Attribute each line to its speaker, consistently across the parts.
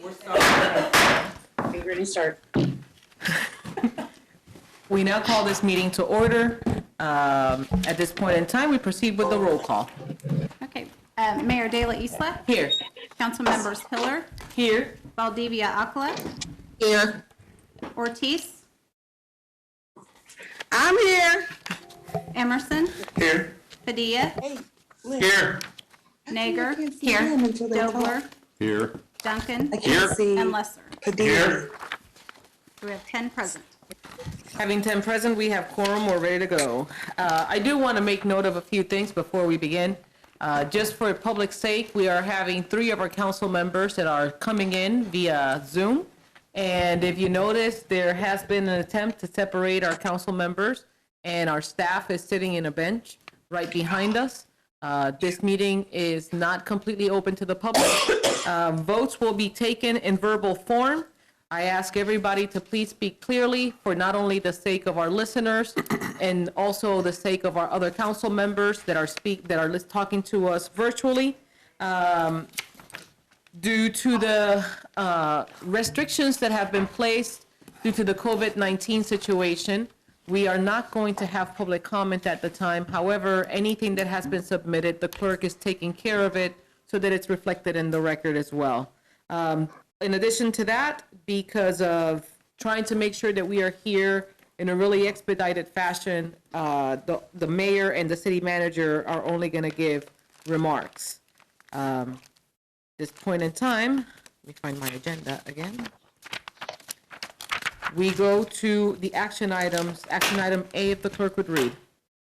Speaker 1: We're starting.
Speaker 2: Be ready to start.
Speaker 1: We now call this meeting to order. At this point in time, we proceed with the roll call.
Speaker 3: Okay, Mayor De La Isla,
Speaker 1: Here.
Speaker 3: Council Members Pillar,
Speaker 1: Here.
Speaker 3: Valdivia Acala,
Speaker 2: Here.
Speaker 3: Ortiz,
Speaker 2: I'm here.
Speaker 3: Emerson,
Speaker 4: Here.
Speaker 3: Padilla,
Speaker 4: Here.
Speaker 3: Nager,
Speaker 2: Here.
Speaker 3: Dobler,
Speaker 4: Here.
Speaker 3: Duncan,
Speaker 4: Here.
Speaker 3: and Lesser.
Speaker 4: Here.
Speaker 3: We have 10 present.
Speaker 1: Having 10 present, we have quorum, we're ready to go. I do want to make note of a few things before we begin. Just for public sake, we are having 3 of our council members that are coming in via Zoom. And if you notice, there has been an attempt to separate our council members, and our staff is sitting in a bench right behind us. This meeting is not completely open to the public. Votes will be taken in verbal form. I ask everybody to please speak clearly for not only the sake of our listeners and also the sake of our other council members that are talking to us virtually. Due to the restrictions that have been placed due to the COVID-19 situation, we are not going to have public comment at the time. However, anything that has been submitted, the clerk is taking care of it so that it's reflected in the record as well. In addition to that, because of trying to make sure that we are here in a really expedited fashion, the mayor and the city manager are only going to give remarks. This point in time, let me find my agenda again. We go to the action items. Action item A, if the clerk would read.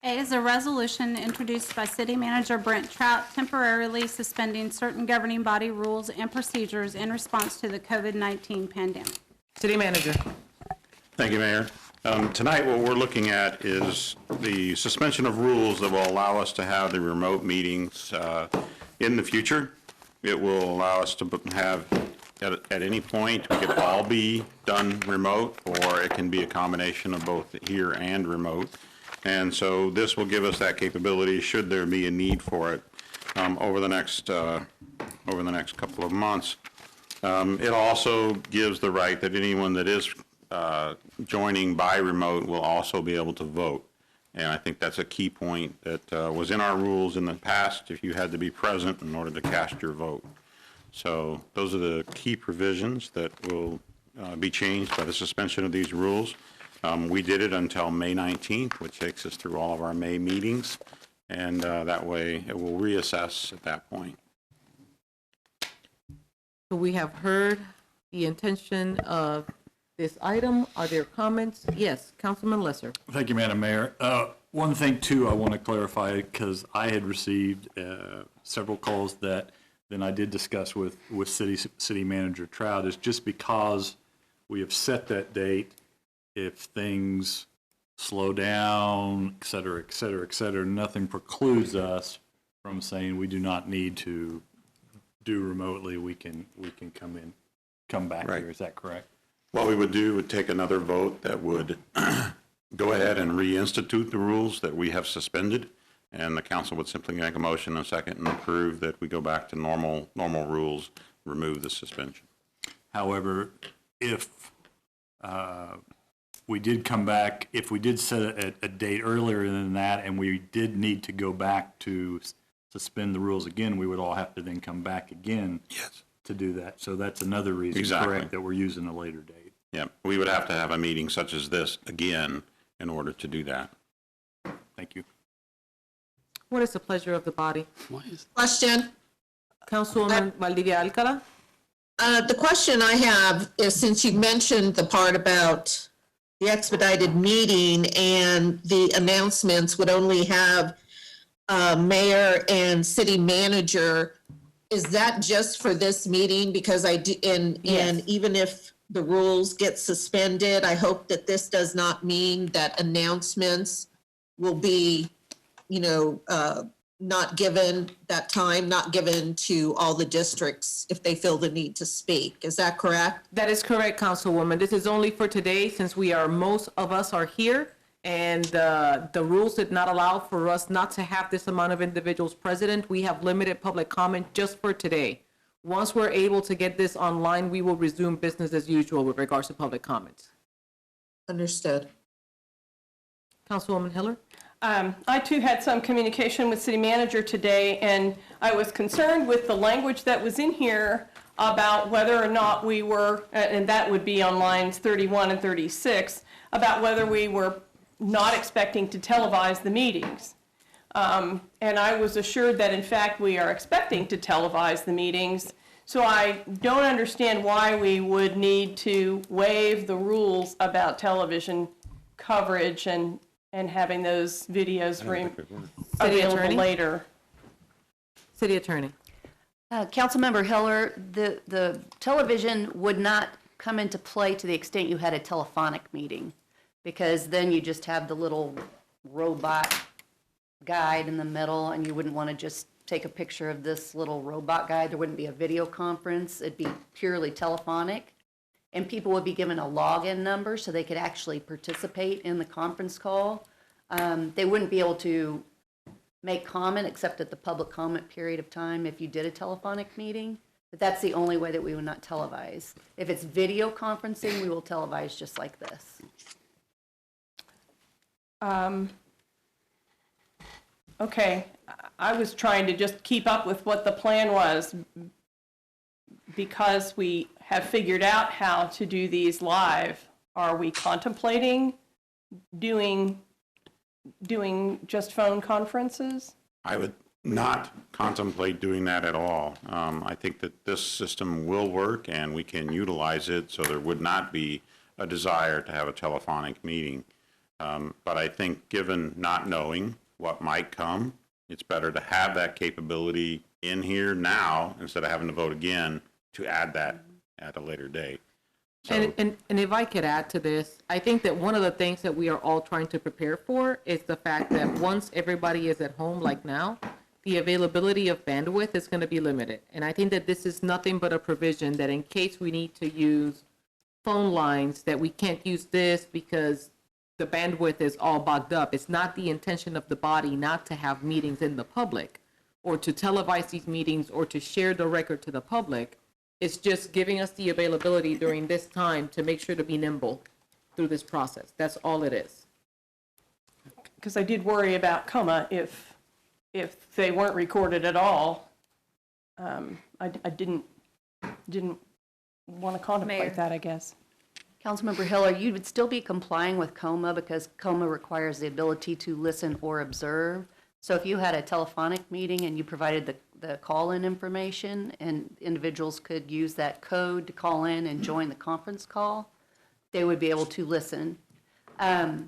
Speaker 3: A is a resolution introduced by City Manager Brent Trout temporarily suspending certain governing body rules and procedures in response to the COVID-19 pandemic.
Speaker 1: City manager.
Speaker 4: Thank you, Mayor. Tonight, what we're looking at is the suspension of rules that will allow us to have the remote meetings in the future. It will allow us to have, at any point, it could all be done remote, or it can be a combination of both here and remote. And so this will give us that capability, should there be a need for it, over the next couple of months. It also gives the right that anyone that is joining by remote will also be able to vote. And I think that's a key point that was in our rules in the past, if you had to be present in order to cast your vote. So those are the key provisions that will be changed by the suspension of these rules. We did it until May 19th, which takes us through all of our May meetings, and that way it will reassess at that point.
Speaker 1: So we have heard the intention of this item. Are there comments? Yes, Councilman Lesser.
Speaker 5: Thank you, Madam Mayor. One thing, too, I want to clarify, because I had received several calls that then I did discuss with City Manager Trout, is just because we have set that date, if things slow down, et cetera, et cetera, et cetera, nothing precludes us from saying we do not need to do remotely. We can come back
Speaker 4: Right.
Speaker 5: here. Is that correct?
Speaker 4: What we would do would take another vote that would go ahead and reinstitute the rules that we have suspended, and the council would simply make a motion and second and approve that we go back to normal rules, remove the suspension.
Speaker 5: However, if we did come back, if we did set a date earlier than that, and we did need to go back to suspend the rules again, we would all have to then come back again.
Speaker 4: Yes.
Speaker 5: To do that. So that's another reason,
Speaker 4: Exactly.
Speaker 5: correct, that we're using a later date.
Speaker 4: Yeah, we would have to have a meeting such as this again in order to do that.
Speaker 5: Thank you.
Speaker 1: What is the pleasure of the body?
Speaker 2: Question.
Speaker 1: Councilwoman Valdivia Alcala?
Speaker 2: The question I have is, since you mentioned the part about the expedited meeting and the announcements would only have mayor and city manager, is that just for this meeting? Because and even if the rules get suspended, I hope that this does not mean that announcements will be, not given that time, not given to all the districts if they feel the need to speak. Is that correct?
Speaker 1: That is correct, Councilwoman. This is only for today, since most of us are here, and the rules did not allow for us not to have this amount of individuals present. We have limited public comment just for today. Once we're able to get this online, we will resume business as usual with regards to public comments.
Speaker 2: Understood.
Speaker 1: Councilwoman Hiller?
Speaker 6: I too had some communication with city manager today, and I was concerned with the language that was in here about whether or not we were, and that would be on lines 31 and 36, about whether we were not expecting to televise the meetings. And I was assured that in fact we are expecting to televise the meetings. So I don't understand why we would need to waive the rules about television coverage and having those videos available
Speaker 1: Attorney?
Speaker 6: later.
Speaker 1: City Attorney?
Speaker 7: Councilmember Hiller, the television would not come into play to the extent you had a telephonic meeting, because then you just have the little robot guide in the middle, and you wouldn't want to just take a picture of this little robot guide. There wouldn't be a video conference. It'd be purely telephonic, and people would be given a login number so they could actually participate in the conference call. They wouldn't be able to make comment except at the public comment period of time if you did a telephonic meeting, but that's the only way that we would not televise. If it's video conferencing, we will televise just like this.
Speaker 6: Okay, I was trying to just keep up with what the plan was because we have figured out how to do these live. Are we contemplating doing just phone conferences?
Speaker 4: I would not contemplate doing that at all. I think that this system will work and we can utilize it, so there would not be a desire to have a telephonic meeting. But I think given not knowing what might come, it's better to have that capability in here now instead of having to vote again to add that at a later date. So,
Speaker 1: And if I could add to this, I think that one of the things that we are all trying to prepare for is the fact that once everybody is at home like now, the availability of bandwidth is going to be limited. And I think that this is nothing but a provision that in case we need to use phone lines, that we can't use this because the bandwidth is all bogged up. It's not the intention of the body not to have meetings in the public or to televise these meetings or to share the record to the public. It's just giving us the availability during this time to make sure to be nimble through this process. That's all it is.
Speaker 6: Because I did worry about coma if they weren't recorded at all. I didn't want to contemplate
Speaker 7: Mayor.
Speaker 6: that, I guess.
Speaker 7: Councilmember Hiller, you would still be complying with COMA because COMA requires the ability to listen or observe. So if you had a telephonic meeting and you provided the call-in information and individuals could use that code to call in and join the conference call, they would be able to listen. And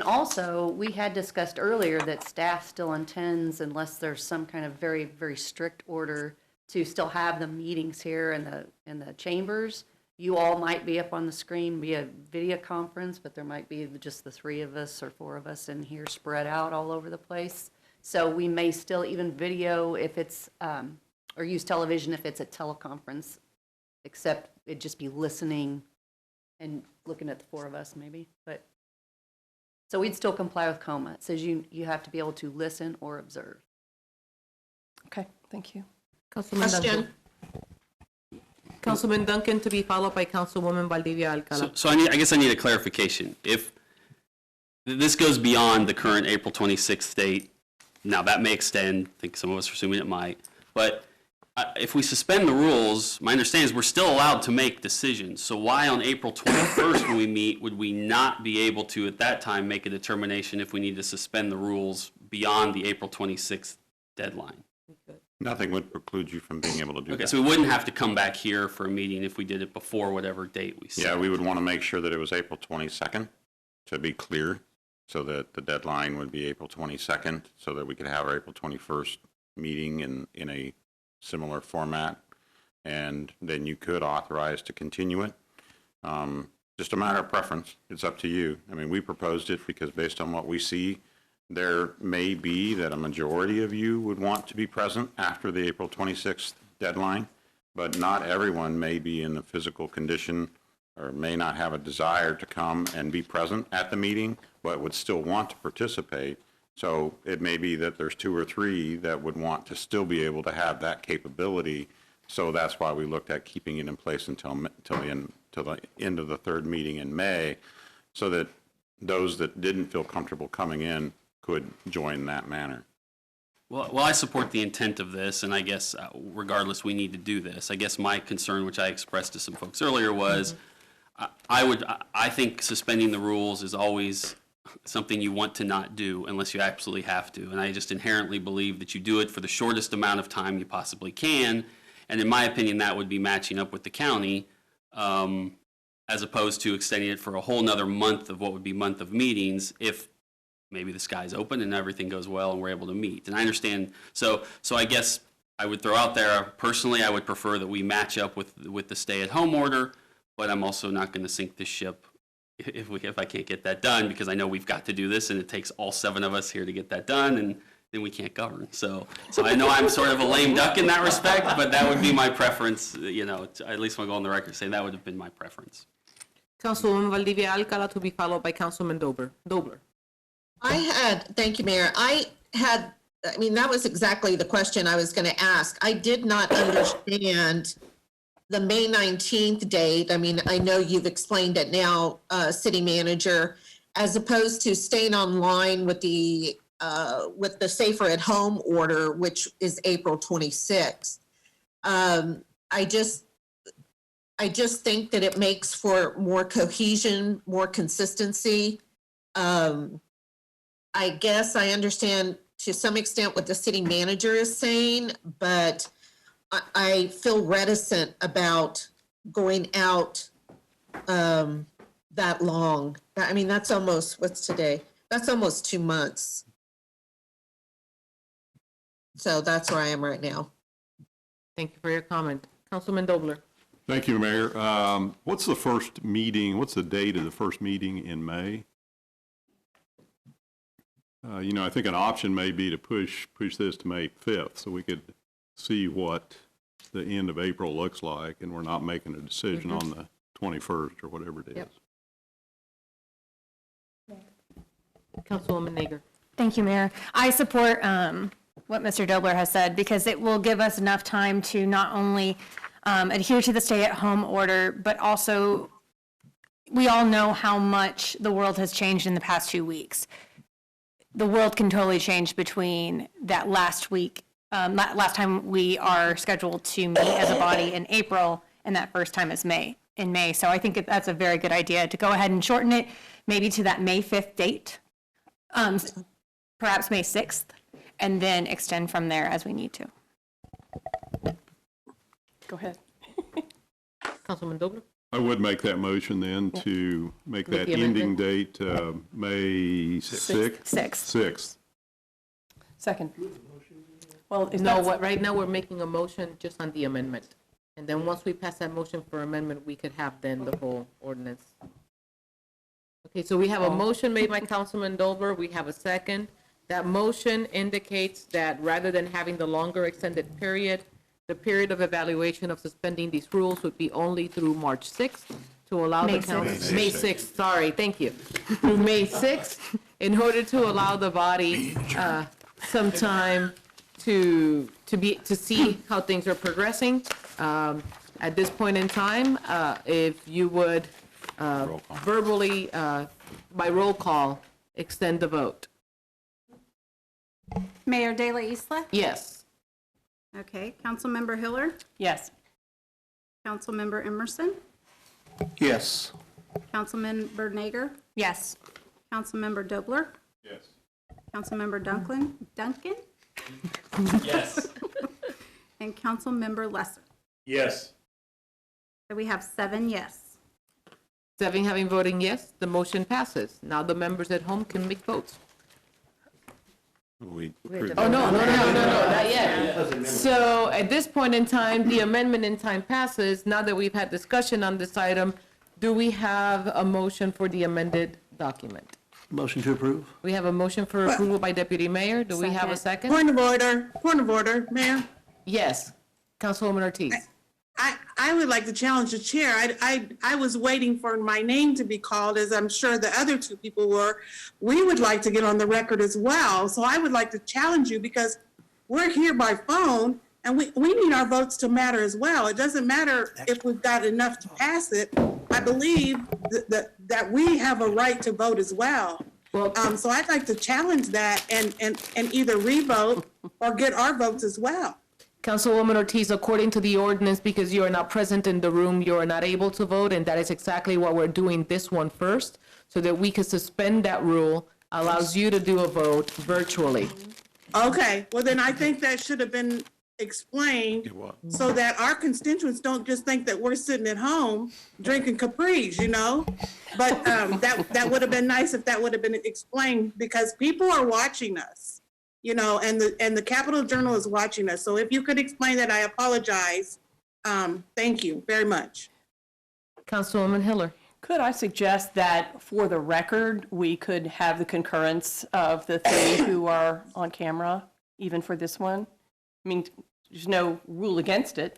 Speaker 7: also, we had discussed earlier that staff still intends, unless there's some kind of very, very strict order, to still have the meetings here in the chambers. You all might be up on the screen via video conference, but there might be just the 3 of us or 4 of us in here spread out all over the place. So we may still even video if it's, or use television if it's a teleconference, except it'd just be listening and looking at the 4 of us maybe. But so we'd still comply with COMA. It says you have to be able to listen or observe.
Speaker 6: Okay, thank you.
Speaker 1: Councilman Duncan.
Speaker 2: Question?
Speaker 1: Councilman Duncan to be followed by Councilwoman Valdivia Alcala.
Speaker 8: So I guess I need a clarification. If this goes beyond the current April 26th date, now that may extend, I think some of us are assuming it might, but if we suspend the rules, my understanding is we're still allowed to make decisions. So why on April 21st when we meet, would we not be able to at that time make a determination if we need to suspend the rules beyond the April 26th deadline?
Speaker 4: nothing would preclude you from being able to do
Speaker 8: Okay,
Speaker 4: that.
Speaker 8: so we wouldn't have to come back here for a meeting if we did it before whatever date we set.
Speaker 4: Yeah, we would want to make sure that it was April 22nd, to be clear, so that the deadline would be April 22nd, so that we could have our April 21st meeting in a similar format, and then you could authorize to continue it. Just a matter of preference. It's up to you. I mean, we proposed it because based on what we see, there may be that a majority of you would want to be present after the April 26th deadline, but not everyone may be in the physical condition or may not have a desire to come and be present at the meeting, but would still want to participate. So it may be that there's 2 or 3 that would want to still be able to have that capability So that's why we looked at keeping it in place until the end of the third meeting in May, so that those that didn't feel comfortable coming in could join that manner.
Speaker 8: Well, I support the intent of this, and I guess regardless, we need to do this. I guess my concern, which I expressed to some folks earlier, was I think suspending the rules is always something you want to not do unless you absolutely have to. And I just inherently believe that you do it for the shortest amount of time you possibly can. And in my opinion, that would be matching up with the county, as opposed to extending it for a whole nother month of what would be month of meetings if maybe the sky's open and everything goes well and we're able to meet. And I understand, so I guess I would throw out there, personally, I would prefer that we match up with the stay-at-home order, but I'm also not going to sink the ship if I can't get that done, because I know we've got to do this, and it takes all 7 of us here to get that done, and then we can't govern. So I know I'm sort of a lame duck in that respect, but that would be my preference, at least want to go on the record saying that would have been my preference.
Speaker 1: Councilwoman Valdivia Alcala, to be followed by Councilman Dobler.
Speaker 2: Thank you, Mayor. That was exactly the question I was going to ask. I did not understand the May 19th date. I know you've explained it now, City Manager, as opposed to staying online with the Safer at Home order, which is April 26th. I just think that it makes for more cohesion, more consistency. I guess I understand to some extent what the city manager is saying, but I feel reticent about going out that long. That's almost, what's today? That's almost 2 months. So that's where I am right now.
Speaker 1: Thank you for your comment. Councilman Dobler.
Speaker 9: Thank you, Mayor. What's the first meeting, what's the date of the first meeting in May? I think an option may be to push this to May 5th, so we could see what the end of April looks like, and we're not making a decision on the 21st or whatever it is.
Speaker 1: Yep. Councilwoman Nager.
Speaker 10: Thank you, Mayor. I support what Mr. Dobler has said, because it will give us enough time to not only adhere to the stay-at-home order, but also we all know how much the world has changed in the past 2 weeks. The world can totally change between that last week, last time we are scheduled to meet as a body in April, and that first time is in May. So I think that's a very good idea to go ahead and shorten it, maybe to that May 5th date, perhaps May 6th, and then extend from there as we need to.
Speaker 6: Go ahead.
Speaker 1: Councilman Dobler.
Speaker 9: I would make that motion then to make
Speaker 1: With
Speaker 9: that
Speaker 1: the
Speaker 9: ending
Speaker 1: amendment?
Speaker 9: date May 6th. 6th.
Speaker 6: Second. Well,
Speaker 1: Right now we're making a motion just on the amendment. And then once we pass that motion for amendment, we could have then the whole ordinance. Okay, so we have a motion made by Councilman Dobler. We have a second. That motion indicates that rather than having the longer extended period, the period of evaluation of suspending these rules would be only through March 6th to allow the council. May 6th, sorry, thank you. Through May 6th, in order to allow the body some time to see how things are progressing. At this point in time, if you would verbally, by roll call, extend the vote.
Speaker 3: Mayor De La Isla?
Speaker 1: Yes.
Speaker 3: Okay. Councilmember Hiller?
Speaker 6: yes.
Speaker 3: Councilmember Emerson?
Speaker 11: Yes.
Speaker 3: Councilmember Nager?
Speaker 10: Yes.
Speaker 3: Councilmember Dobler?
Speaker 9: Yes.
Speaker 3: Councilmember Duncan?
Speaker 5: Yes.
Speaker 3: And Councilmember Lesser.
Speaker 5: Yes.
Speaker 3: So we have 7 yes.
Speaker 1: 7 having voting yes, the motion passes. Now the members at home can make votes.
Speaker 4: We
Speaker 1: Oh, no, not yet. So at this point in time, the amendment in time passes. Now that we've had discussion on this item, do we have a motion for the amended document?
Speaker 11: Motion to approve?
Speaker 1: We have a motion for approval by Deputy Mayor. Do we have a second?
Speaker 12: Point of order, Mayor.
Speaker 1: Yes. Councilwoman Ortiz.
Speaker 12: I would like to challenge the chair. I was waiting for my name to be called, as I'm sure the other 2 people were. We would like to get on the record as well. So I would like to challenge you, because we're here by phone And we need our votes to matter as well. It doesn't matter if we've got enough to pass it. I believe that we have a right to vote as well. So I'd like to challenge that and either revote or get our votes as well.
Speaker 1: Councilwoman Ortiz, according to the ordinance, because you are not present in the room, you are not able to vote, and that is exactly why we're doing this one first, so that we can suspend that rule, allows you to do a vote virtually.
Speaker 12: Okay, well then I think that should have been explained so that our constituents don't just think that we're sitting at home drinking Capri's, you know? But that would have been nice if that would have been explained, because people are watching us, you know, and the Capitol Journal is watching us. So if you could explain that, I apologize. Thank you very much.
Speaker 1: Councilwoman Hiller.
Speaker 6: Could I suggest that for the record, we could have the concurrence of the three who are on camera, even for this one? I mean, there's no rule against it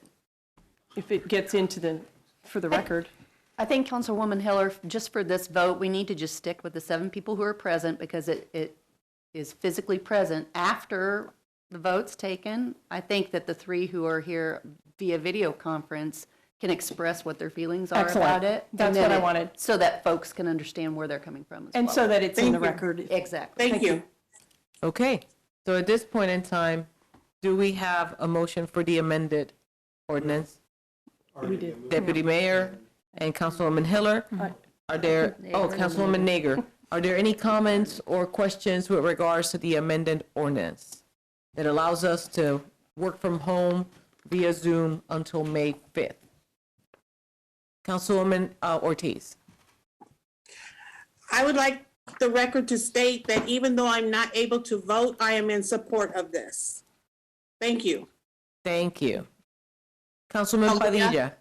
Speaker 6: if it gets into for the record.
Speaker 7: I think Councilwoman Hiller, just for this vote, we need to just stick with the 7 people who are present because it is physically present. After the vote's taken, I think that the 3 who are here via video conference can express what their feelings are about it.
Speaker 6: That's what I wanted.
Speaker 7: So that folks can understand where they're coming from as well.
Speaker 6: And so that it's in the record.
Speaker 7: Exactly.
Speaker 12: Thank you.
Speaker 1: Okay, so at this point in time, do we have a motion for the amended ordinance?
Speaker 6: We did.
Speaker 1: Deputy Mayor and Councilwoman Hiller? Are there, Councilwoman Nager, are there any comments or questions with regards to the amended ordinance that allows us to work from home via Zoom until May 5th? Councilwoman Ortiz.
Speaker 12: I would like the record to state that even though I'm not able to vote, I am in support of this. Thank you.
Speaker 1: Thank you. Councilman Padilla.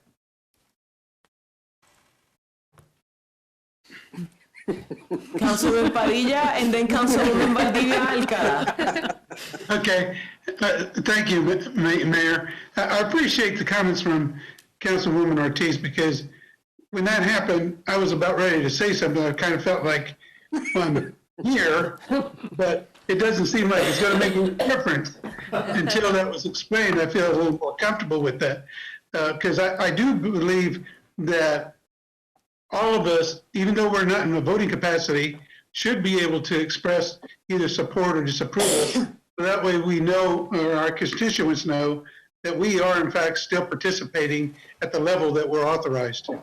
Speaker 1: Councilman Padilla and then Councilwoman Valdivia Alcala.
Speaker 13: Okay, thank you, Mayor. I appreciate the comments from Councilwoman Ortiz, because when that happened, I was about ready to say something. I kind of felt like I'm here, but it doesn't seem like it's going to make any difference until that was explained. I feel a little more comfortable with that, because I do believe that all of us, even though we're not in a voting capacity, should be able to express either support or disapproval. So that way we know, or our constituents know, that we are in fact still participating at the level that we're authorized to.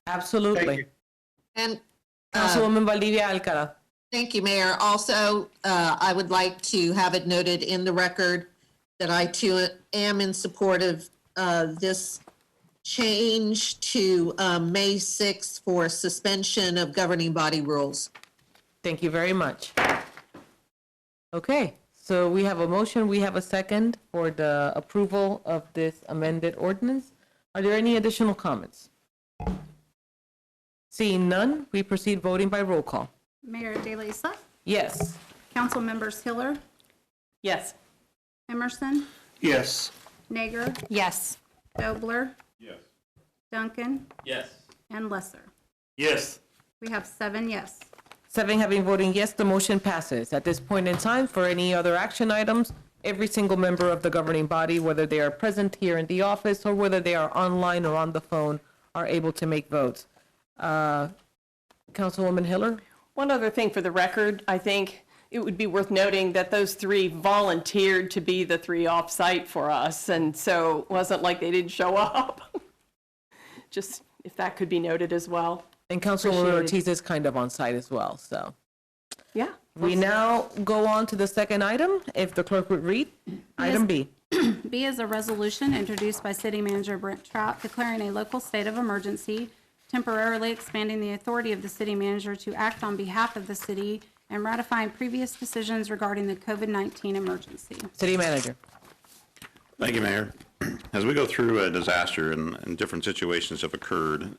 Speaker 1: Absolutely.
Speaker 13: Thank you.
Speaker 2: And
Speaker 1: Councilwoman Valdivia Alcala.
Speaker 2: thank you, Mayor. Also, I would like to have it noted in the record that I too am in support of this change to May 6th for suspension of governing body rules.
Speaker 1: Thank you very much. Okay, so we have a motion, we have a second for the approval of this amended ordinance. Are there any additional comments? Seeing none, we proceed voting by roll call.
Speaker 3: Mayor De Lisa,
Speaker 1: Yes.
Speaker 3: Council Members Hiller,
Speaker 6: Yes.
Speaker 3: Emerson,
Speaker 11: Yes.
Speaker 3: Nager,
Speaker 10: Yes.
Speaker 3: Dobler. Yes. Duncan,
Speaker 8: Yes.
Speaker 3: and Lesser.
Speaker 5: Yes.
Speaker 3: We have 7 yes.
Speaker 1: 7 having voted yes, the motion passes. At this point in time, for any other action items, every single member of the governing body, whether they are present here in the office or whether they are online or on the phone, are able to make votes. Councilwoman Hiller?
Speaker 6: One other thing for the record, I think it would be worth noting that those 3 volunteered to be the 3 off-site for us, and so it wasn't like they didn't show up. Just if that could be noted as well.
Speaker 1: And Councilwoman
Speaker 6: Appreciated.
Speaker 1: Ortiz is kind of on site as well, so.
Speaker 6: Yeah.
Speaker 1: We now go on to the second item, if the clerk would read. Item B.
Speaker 3: B is a resolution introduced by City Manager Brent Trout declaring a local state of emergency, temporarily expanding the authority of the city manager to act on behalf of the city, and ratifying previous decisions regarding the COVID-19 emergency.
Speaker 1: City Manager.
Speaker 4: Thank you, Mayor. As we go through a disaster and different situations have occurred,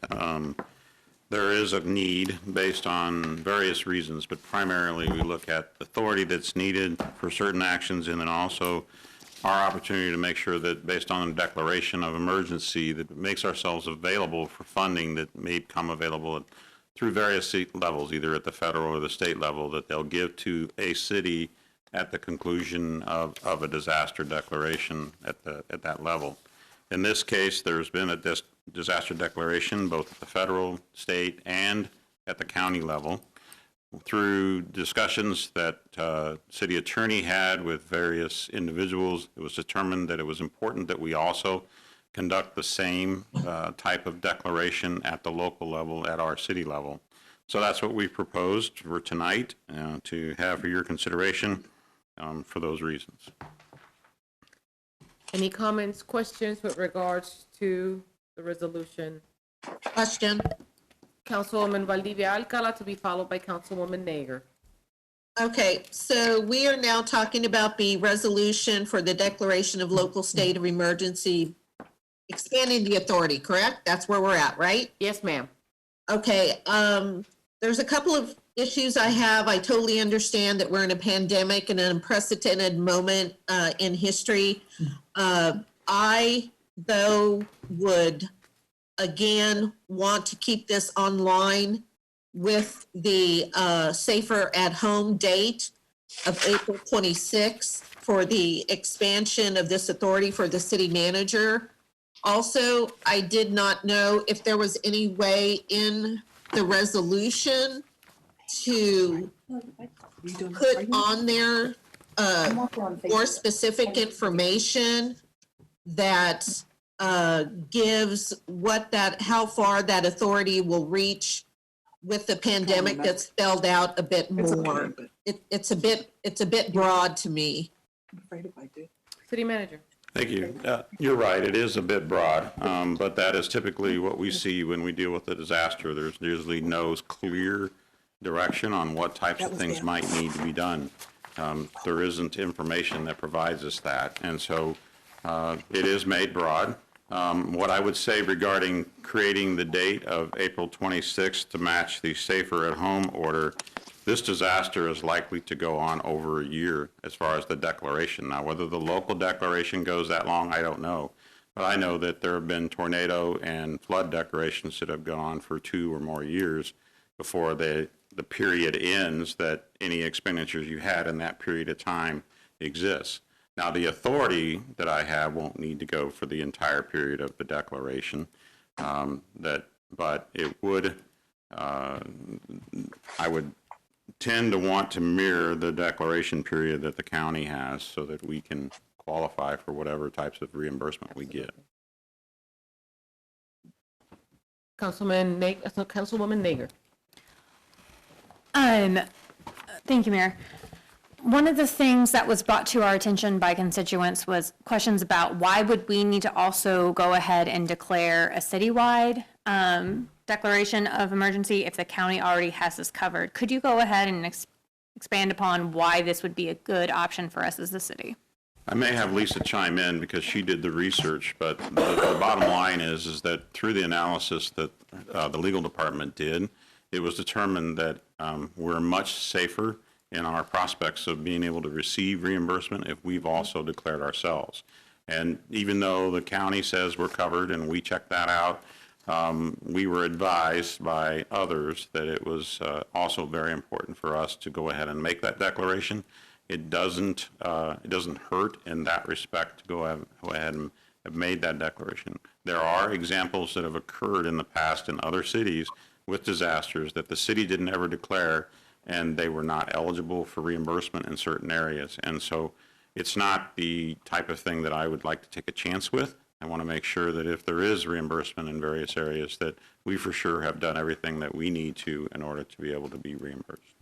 Speaker 4: there is a need based on various reasons, but primarily we look at authority that's needed for certain actions, and then also our opportunity to make sure that based on a declaration of emergency that makes ourselves available for funding that may come available through various levels, either at the federal or the state level, that they'll give to a city at the conclusion of a disaster declaration at that level. In this case, there's been a disaster declaration both at the federal, state, and at the county level. Through discussions that city attorney had with various individuals, it was determined that it was important that we also conduct the same type of declaration at the local level, at our city level. So that's what we proposed for tonight to have for your consideration for those reasons.
Speaker 1: Any comments, questions with regards to the resolution?
Speaker 2: Question.
Speaker 1: Councilwoman Valdivia Alcala to be followed by Councilwoman Nager.
Speaker 2: Okay, so we are now talking about the resolution for the declaration of local state of emergency, expanding the authority, correct? That's where we're at, right?
Speaker 1: Yes, ma'am.
Speaker 2: Okay, there's a couple of issues I have. I totally understand that we're in a pandemic and an unprecedented moment in history. I, though, would again want to keep this online with the safer at home date of April 26th for the expansion of this authority for the city manager. Also, I did not know if there was any way in the resolution to put on there more specific information that gives how far that authority will reach with the pandemic that's spelled out a bit more. It's a bit broad to me.
Speaker 1: City manager.
Speaker 4: Thank you. You're right, it is a bit broad, but that is typically what we see when we deal with a disaster. There's usually no clear direction on what types of things might need to be done. There isn't information that provides us that, and so it is made broad. What I would say regarding creating the date of April 26th to match the Safer at Home order, this disaster is likely to go on over a year as far as the declaration. Now, whether the local declaration goes that long, I don't know. But I know that there have been tornado and flood declarations that have gone on for 2 or more years before the period ends that any expenditures you had in that period of time exists. Now, the authority that I have won't need to go for the entire period of the declaration, but it would, I would tend to want to mirror the declaration period that the county has so that we can qualify for whatever types of reimbursement we get.
Speaker 1: Councilwoman Nager.
Speaker 10: Thank you, Mayor. One of the things that was brought to our attention by constituents was questions about why would we need to also go ahead and declare a citywide declaration of emergency if the county already has this covered. Could you go ahead and expand upon why this would be a good option for us as a city?
Speaker 4: I may have Lisa chime in because she did the research, but the bottom line is that through the analysis that the legal department did, it was determined that we're much safer in our prospects of being able to receive reimbursement if we've also declared ourselves. And even though the county says we're covered and we checked that out, we were advised by others that it was also very important for us to go ahead and make that declaration. It doesn't hurt in that respect to go ahead and have made that declaration. There are examples that have occurred in the past in other cities with disasters that the city didn't ever declare and they were not eligible for reimbursement in certain areas. And so it's not the type of thing that I would like to take a chance with. I want to make sure that if there is reimbursement in various areas, that we for sure have done everything that we need to in order to be able to be reimbursed.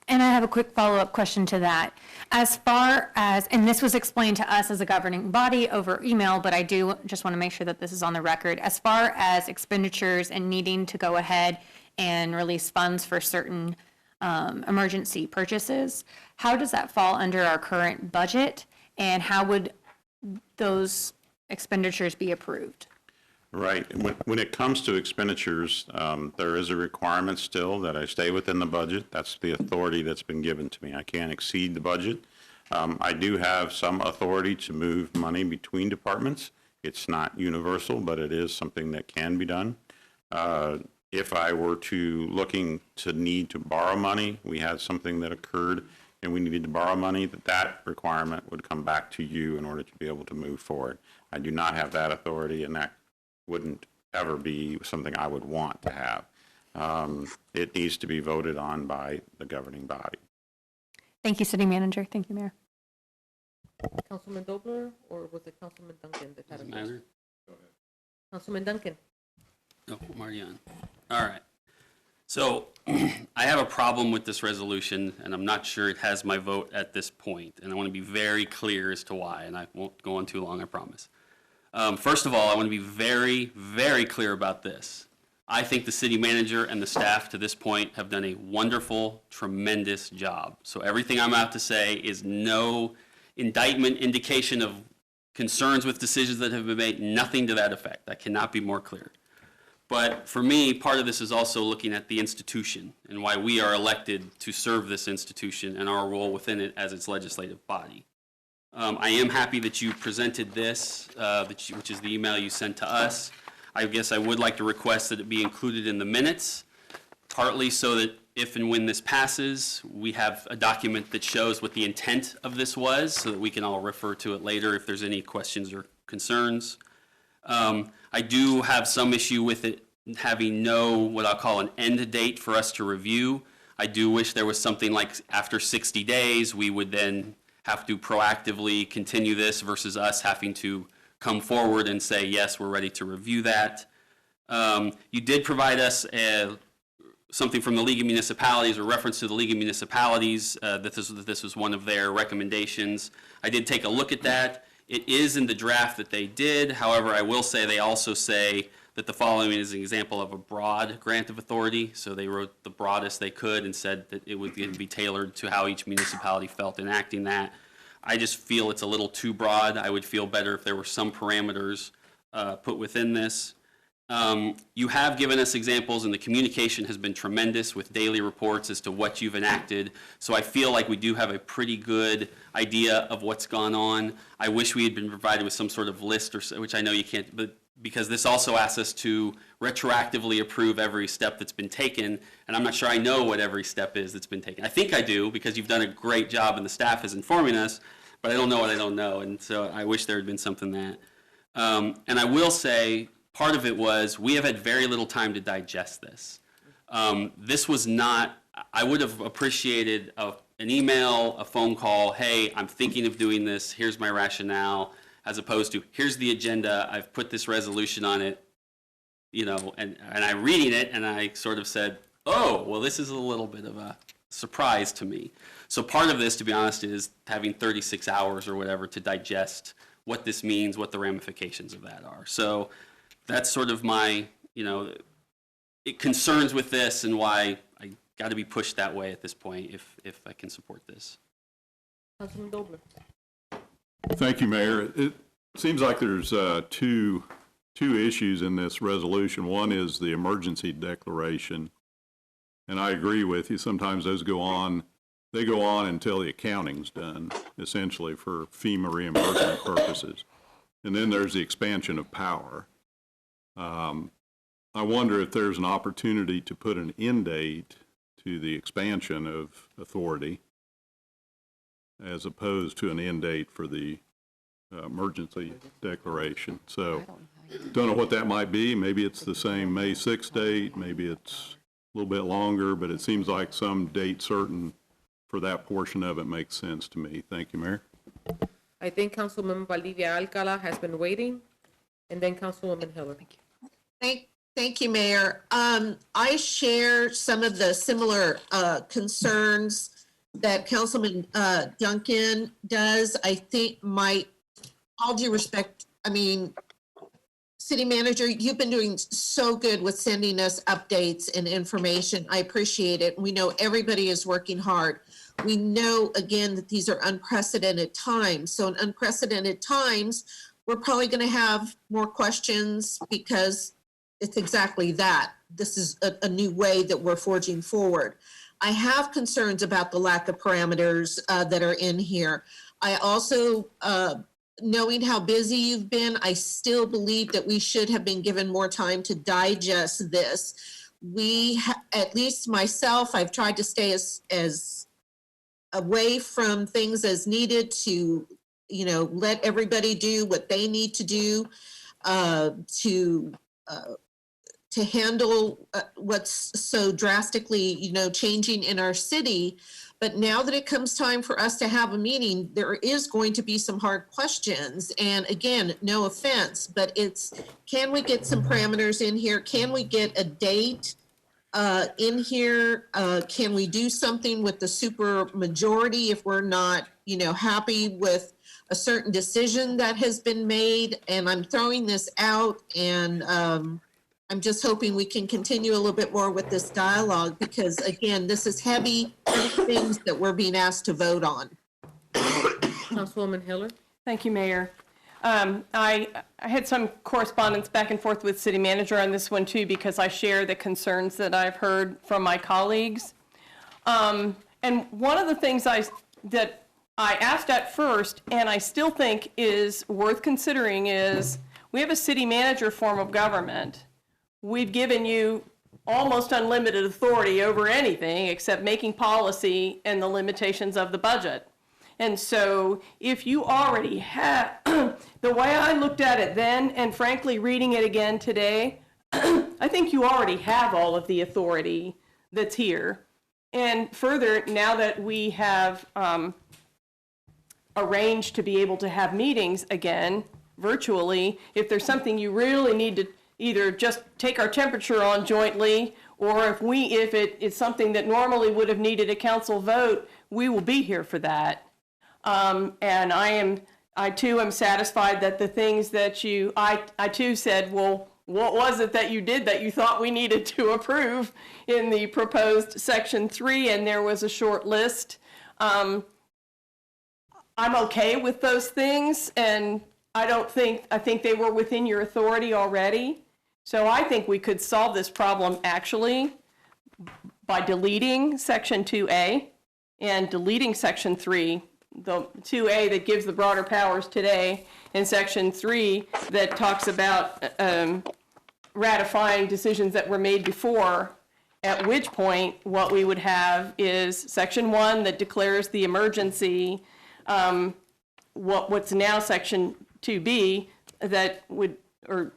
Speaker 10: And I have a quick follow-up question to that. As far as, and this was explained to us as a governing body over email, but I do just want to make sure that this is on the record. As far as expenditures and needing to go ahead and release funds for certain emergency purchases, how does that fall under our current budget? And how would those expenditures be approved?
Speaker 4: Right. When it comes to expenditures, there is a requirement still that I stay within the budget. That's the authority that's been given to me. I can't exceed the budget. I do have some authority to move money between departments. It's not universal, but it is something that can be done. If I were looking to need to borrow money, we had something that occurred and we needed to borrow money, that requirement would come back to you in order to be able to move forward. I do not have that authority, and that wouldn't ever be something I would want to have. It needs to be voted on by the governing body.
Speaker 10: Thank you, City Manager. Thank you, Mayor.
Speaker 1: Councilman Dobler, or was it Councilman Duncan that had a
Speaker 8: Doesn't
Speaker 1: question?
Speaker 8: matter.
Speaker 1: Councilman Duncan.
Speaker 8: Oh, I'm already on. All right. So I have a problem with this resolution, and I'm not sure it has my vote at this point, and I want to be very clear as to why, and I won't go on too long, I promise. First of all, I want to be very, very clear about this. I think the city manager and the staff to this point have done a wonderful, tremendous job. So everything I'm about to say is no indictment, indication of concerns with decisions that have been made, nothing to that effect. I cannot be more clear. But for me, part of this is also looking at the institution and why we are elected to serve this institution and our role within it as its legislative body. I am happy that you presented this, which is the email you sent to us. I guess I would like to request that it be included in the minutes, partly so that if and when this passes, we have a document that shows what the intent of this was, so that we can all refer to it later if there's any questions or concerns. I do have some issue with it having no, what I'll call an end date for us to review. I do wish there was something like after 60 days, we would then have to proactively continue this versus us having to come forward and say, yes, we're ready to review that. You did provide us something from the League of Municipalities, or reference to the League of Municipalities, that this was one of their recommendations. I did take a look at that. It is in the draft that they did. However, I will say they also say that the following is an example of a broad grant of authority. So they wrote the broadest they could and said that it would be tailored to how each municipality felt enacting that. I just feel it's a little too broad. I would feel better if there were some parameters put within this. You have given us examples, and the communication has been tremendous with daily reports as to what you've enacted. So I feel like we do have a pretty good idea of what's gone on. I wish we had been provided with some sort of list, which I know you can't, but because this also asks us to retroactively approve every step that's been taken, and I'm not sure I know what every step is that's been taken. I think I do, because you've done a great job and the staff is informing us, but I don't know what I don't know, and so I wish there had been something that. And I will say, part of it was we have had very little time to digest this. This was not, I would have appreciated an email, a phone call, hey, I'm thinking of doing this, here's my rationale, as opposed to, here's the agenda, I've put this resolution on it, you know, and I'm reading it, and I sort of said, oh, well, this is a little bit of a surprise to me. So part of this, to be honest, is having 36 hours or whatever to digest what this means, what the ramifications of that are. So that's sort of my, you know, concerns with this and why I got to be pushed that way at this point if I can support this.
Speaker 1: Councilman Dobler.
Speaker 9: Thank you, Mayor. It seems like there's two issues in this resolution. One is the emergency declaration, and I agree with you. Sometimes those go on, they go on until the accounting's done, essentially for FEMA reimbursement purposes. And then there's the expansion of power. I wonder if there's an opportunity to put an end date to the expansion of authority as opposed to an end date for the emergency declaration. So don't know what that might be. Maybe it's the same May 6th date, maybe it's a little bit longer, but it seems like some date certain for that portion of it makes sense to me. Thank you, Mayor.
Speaker 1: I think Councilman Valdivia Alcala has been waiting, and then Councilwoman Hiller.
Speaker 2: Thank you, Mayor. I share some of the similar concerns that Councilman Duncan does. I think all due respect, I mean, City Manager, you've been doing so good with sending us updates and information. I appreciate it. We know everybody is working hard. We know, again, that these are unprecedented times. So in unprecedented times, we're probably going to have more questions because it's exactly that. This is a new way that we're forging forward. I have concerns about the lack of parameters that are in here. I also, knowing how busy you've been, I still believe that we should have been given more time to digest this. At least myself, I've tried to stay as away from things as needed to, you know, let everybody do what they need to do to handle what's so drastically, you know, changing in our city. But now that it comes time for us to have a meeting, there is going to be some hard questions. And again, no offense, but it's, can we get some parameters in here? Can we get a date in here? Can we do something with the super majority if we're not, you know, happy with a certain decision that has been made? And I'm throwing this out, and I'm just hoping we can continue a little bit more with this dialogue, because again, this is heavy things that we're being asked to vote on.
Speaker 1: Councilwoman Hiller?
Speaker 6: Thank you, Mayor. I had some correspondence back and forth with city manager on this one too, because I share the concerns that I've heard from my colleagues. And one of the things that I asked at first, and I still think is worth considering, is we have a city manager form of government. We've given you almost unlimited authority over anything except making policy and the limitations of the budget. And so if you already have, the way I looked at it then, and frankly reading it again today, I think you already have all of the authority that's here. And further, now that we have arranged to be able to have meetings again virtually, if there's something you really need to either just take our temperature on jointly, or if it is something that normally would have needed a council vote, we will be here for that. And I too am satisfied that the things that I too said, well, what was it that you did that you thought we needed to approve in the proposed section 3? And there was a short list. I'm okay with those things, and I think they were within your authority already. So I think we could solve this problem actually by deleting section 2A and deleting section 3, the 2A that gives the broader powers today, and section 3 that talks about ratifying decisions that were made before, at which point what we would have is section 1 that declares the emergency, what's now section 2B that would, or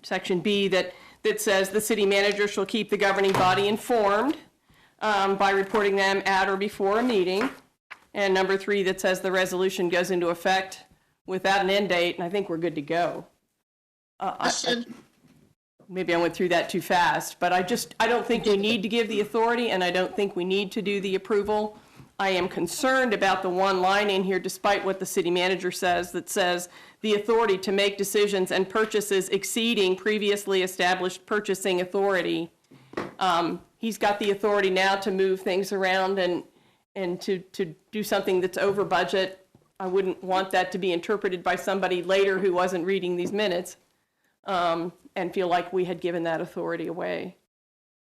Speaker 6: section B that says the city manager shall keep the governing body informed by reporting them at or before a meeting. And number 3 that says the resolution goes into effect without an end date, and I think we're good to go. Maybe I went through that too fast, but I don't think we need to give the authority, and I don't think we need to do the approval. I am concerned about the one line in here, despite what the city manager says, that says the authority to make decisions and purchases exceeding previously established purchasing authority. He's got the authority now to move things around and to do something that's over budget. I wouldn't want that to be interpreted by somebody later who wasn't reading these minutes and feel like we had given that authority away.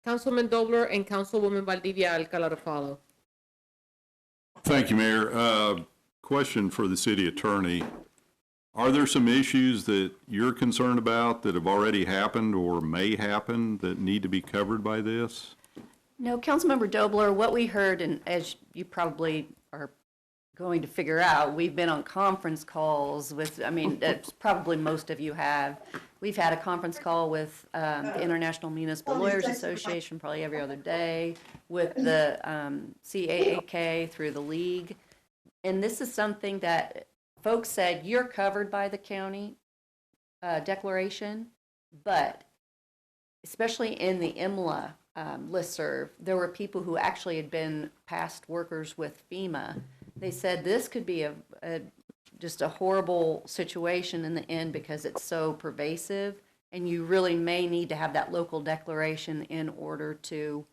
Speaker 1: Councilman Dobler and Councilwoman Valdivia Alcala to follow.
Speaker 9: Thank you, Mayor. Question for the city attorney. Are there some issues that you're concerned about that have already happened or may happen that need to be covered by this?
Speaker 7: No, Councilmember Dobler, what we heard, and as you probably are going to figure out, we've been on conference calls with, I mean, that's probably most of you have. We've had a conference call with the International Municipal Lawyers Association probably every other day, with the CAAK through the league. And this is something that folks said, you're covered by the county declaration, but especially in the IMLA listserv, there were people who actually had been past workers with FEMA. They said this could be just a horrible situation in the end because it's so pervasive, and you really may need to have that local declaration in order to,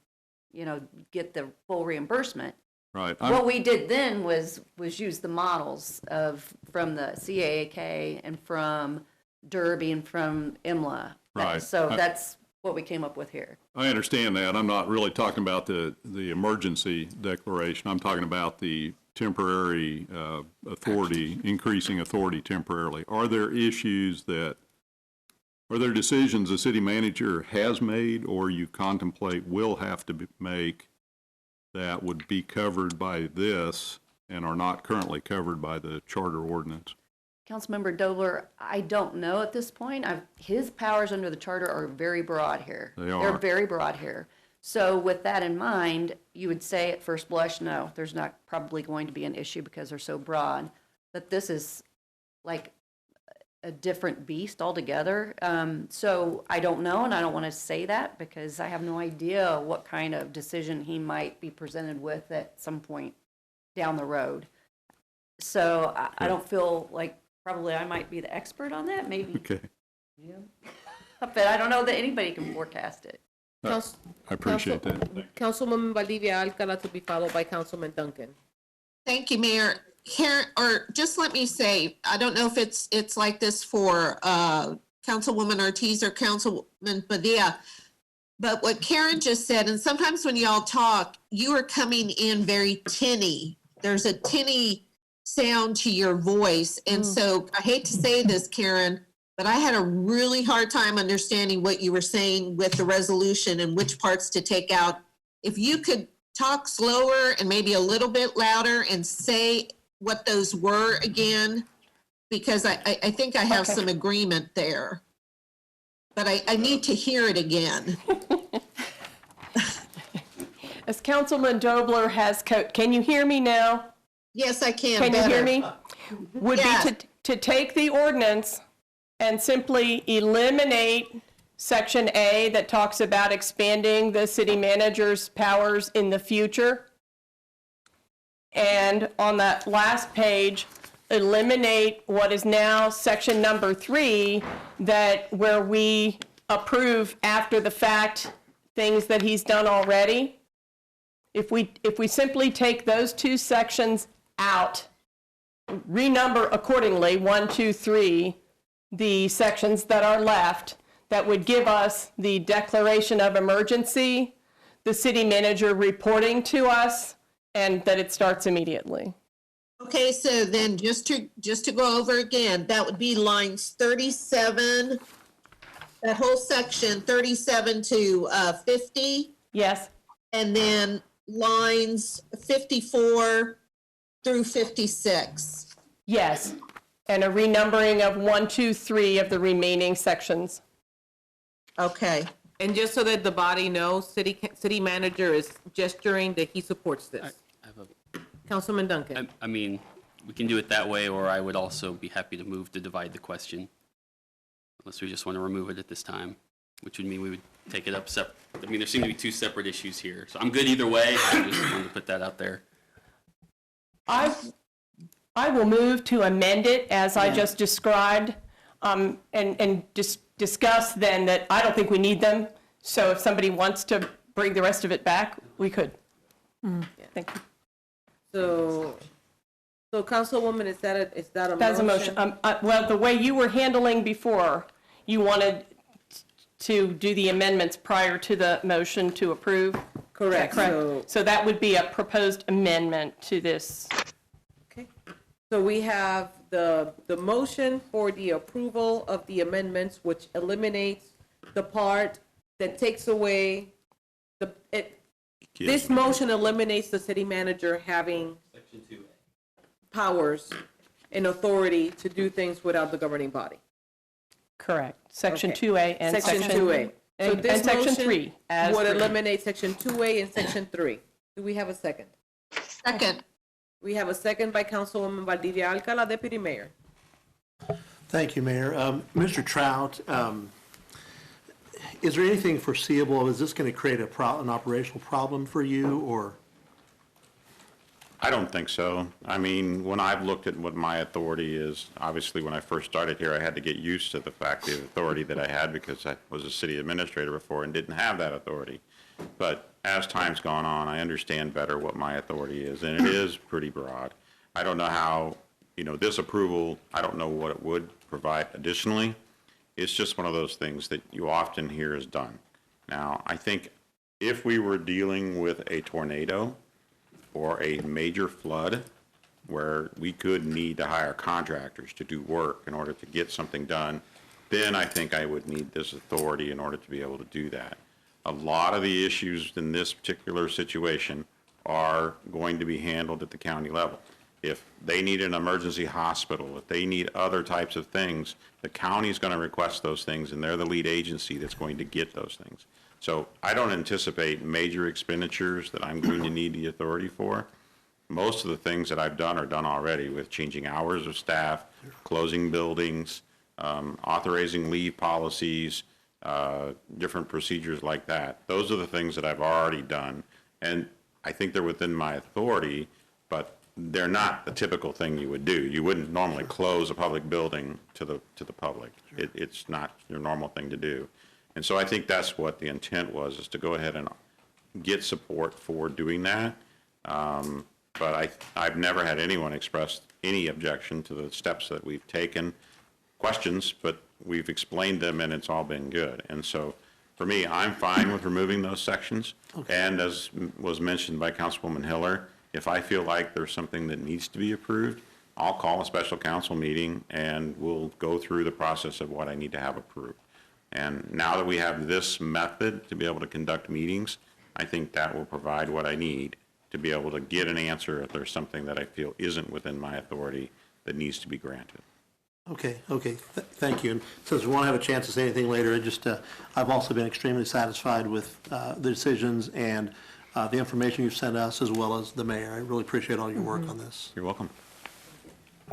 Speaker 7: you know, get the full reimbursement.
Speaker 9: Right.
Speaker 7: What we did then was use the models from the CAAK and from Derby and from IMLA.
Speaker 9: Right.
Speaker 7: So that's what we came up with here.
Speaker 9: I understand that. I'm not really talking about the emergency declaration. I'm talking about the temporary authority, increasing authority temporarily. Are there decisions the city manager has made or you contemplate will have to make that would be covered by this and are not currently covered by the charter ordinance?
Speaker 7: Councilmember Dobler, I don't know at this point. His powers under the charter are very broad here.
Speaker 9: They
Speaker 7: They're
Speaker 9: are.
Speaker 7: very broad here. So with that in mind, you would say at first blush, no, there's not probably going to be an issue because they're so broad. But this is like a different beast altogether. So I don't know, and I don't want to say that because I have no idea what kind of decision he might be presented with at some point down the road. So I don't feel like probably I might be the expert on that, maybe.
Speaker 9: Okay.
Speaker 7: Yeah. But I don't know that anybody can forecast it.
Speaker 9: I appreciate that.
Speaker 1: Councilwoman Valdivia Alcala to be followed by Councilman Duncan.
Speaker 2: Thank you, Mayor. Karen, or just let me say, I don't know if it's like this for Councilwoman Ortiz or Councilman Padilla, but what Karen just said, and sometimes when y'all talk, you are coming in very tinny. There's a tinny sound to your voice. And so I hate to say this, Karen, but I had a really hard time understanding what you were saying with the resolution and which parts to take out. If you could talk slower and maybe a little bit louder and say what those were again, because I think I have some agreement there. But I need to hear it again.
Speaker 6: As Councilman Dobler has, can you hear me now?
Speaker 2: Yes, I can.
Speaker 6: Can you hear
Speaker 2: better.
Speaker 6: me? Would
Speaker 2: Yes.
Speaker 6: be to take the ordinance and simply eliminate Section A that talks about expanding the city manager's powers in the future. And on that last page, eliminate what is now section number 3, where we approve after the fact things that he's done already. If we simply take those two sections out, renumber accordingly, 1, 2, 3, the sections that are left, that would give us the declaration of emergency, the city manager reporting to us, and that it starts immediately.
Speaker 2: Okay, so then just to go over again, that would be lines 37, that whole section, 37 to 50,
Speaker 6: Yes?
Speaker 2: and then lines 54 through 56.
Speaker 6: Yes. And a renumbering of 1, 2, 3 of the remaining sections.
Speaker 2: Okay.
Speaker 1: And just so that the body knows, city manager is gesturing that he supports this.
Speaker 8: I have
Speaker 1: Councilman Duncan.
Speaker 8: I mean, we can do it that way, or I would also be happy to move to divide the question, unless we just want to remove it at this time, which would mean we would take it up separate. I mean, there seem to be 2 separate issues here, so I'm good either way. I just wanted to put that out there.
Speaker 6: I will move to amend it as I just described, and discuss then that I don't think we need them. So if somebody wants to bring the rest of it back, we could. Thank you.
Speaker 1: So Councilwoman, is that a motion?
Speaker 6: That's a motion. Well, the way you were handling before, you wanted to do the amendments prior to the motion to approve?
Speaker 1: Correct.
Speaker 6: So that would be a proposed amendment to this.
Speaker 1: Okay. So we have the motion for the approval of the amendments, which eliminates the part that takes away this motion eliminates the city manager having powers and authority to do things without the governing body.
Speaker 6: Correct. Section
Speaker 1: Okay.
Speaker 6: 2A and
Speaker 1: Section 2A. So
Speaker 6: and
Speaker 1: this
Speaker 6: Section
Speaker 1: motion
Speaker 6: 3 as
Speaker 1: would
Speaker 6: written.
Speaker 1: eliminate Section 2A and Section 3. Do we have a second?
Speaker 2: Second.
Speaker 1: We have a second by Councilwoman Valdivia Alcala, Deputy Mayor.
Speaker 11: Thank you, Mayor. Mr. Trout, is there anything foreseeable? Is this going to create an operational problem for you, or?
Speaker 4: I don't think so. I mean, when I've looked at what my authority is, obviously when I first started here, I had to get used to the fact of the authority that I had because I was a city administrator before and didn't have that authority. But as time's gone on, I understand better what my authority is, and it is pretty broad. I don't know how, this approval, I don't know what it would provide additionally. It's just one of those things that you often hear is done. Now, I think if we were dealing with a tornado or a major flood where we could need to hire contractors to do work in order to get something done, then I think I would need this authority in order to be able to do that. A lot of the issues in this particular situation are going to be handled at the county level. If they need an emergency hospital, if they need other types of things, the county is going to request those things, and they're the lead agency that's going to get those things. So I don't anticipate major expenditures that I'm going to need the authority for. Most of the things that I've done are done already, with changing hours of staff, closing buildings, authorizing leave policies, different procedures like that. Those are the things that I've already done, and I think they're within my authority, but they're not the typical thing you would do. You wouldn't normally close a public building to the public. It's not your normal thing to do. And so I think that's what the intent was, is to go ahead and get support for doing that. But I've never had anyone express any objection to the steps that we've taken. Questions, but we've explained them and it's all been good. And so for me, I'm fine with removing those sections. And as was mentioned by Councilwoman Hiller, if I feel like there's something that needs to be approved, I'll call a special council meeting and we'll go through the process of what I need to have approved. And now that we have this method to be able to conduct meetings, I think that will provide what I need to be able to get an answer if there's something that I feel isn't within my authority that needs to be granted.
Speaker 11: Okay. Thank you. And since we won't have a chance to say anything later, I've also been extremely satisfied with the decisions and the information you've sent us, as well as the mayor. I really appreciate all your work on this.
Speaker 4: You're welcome.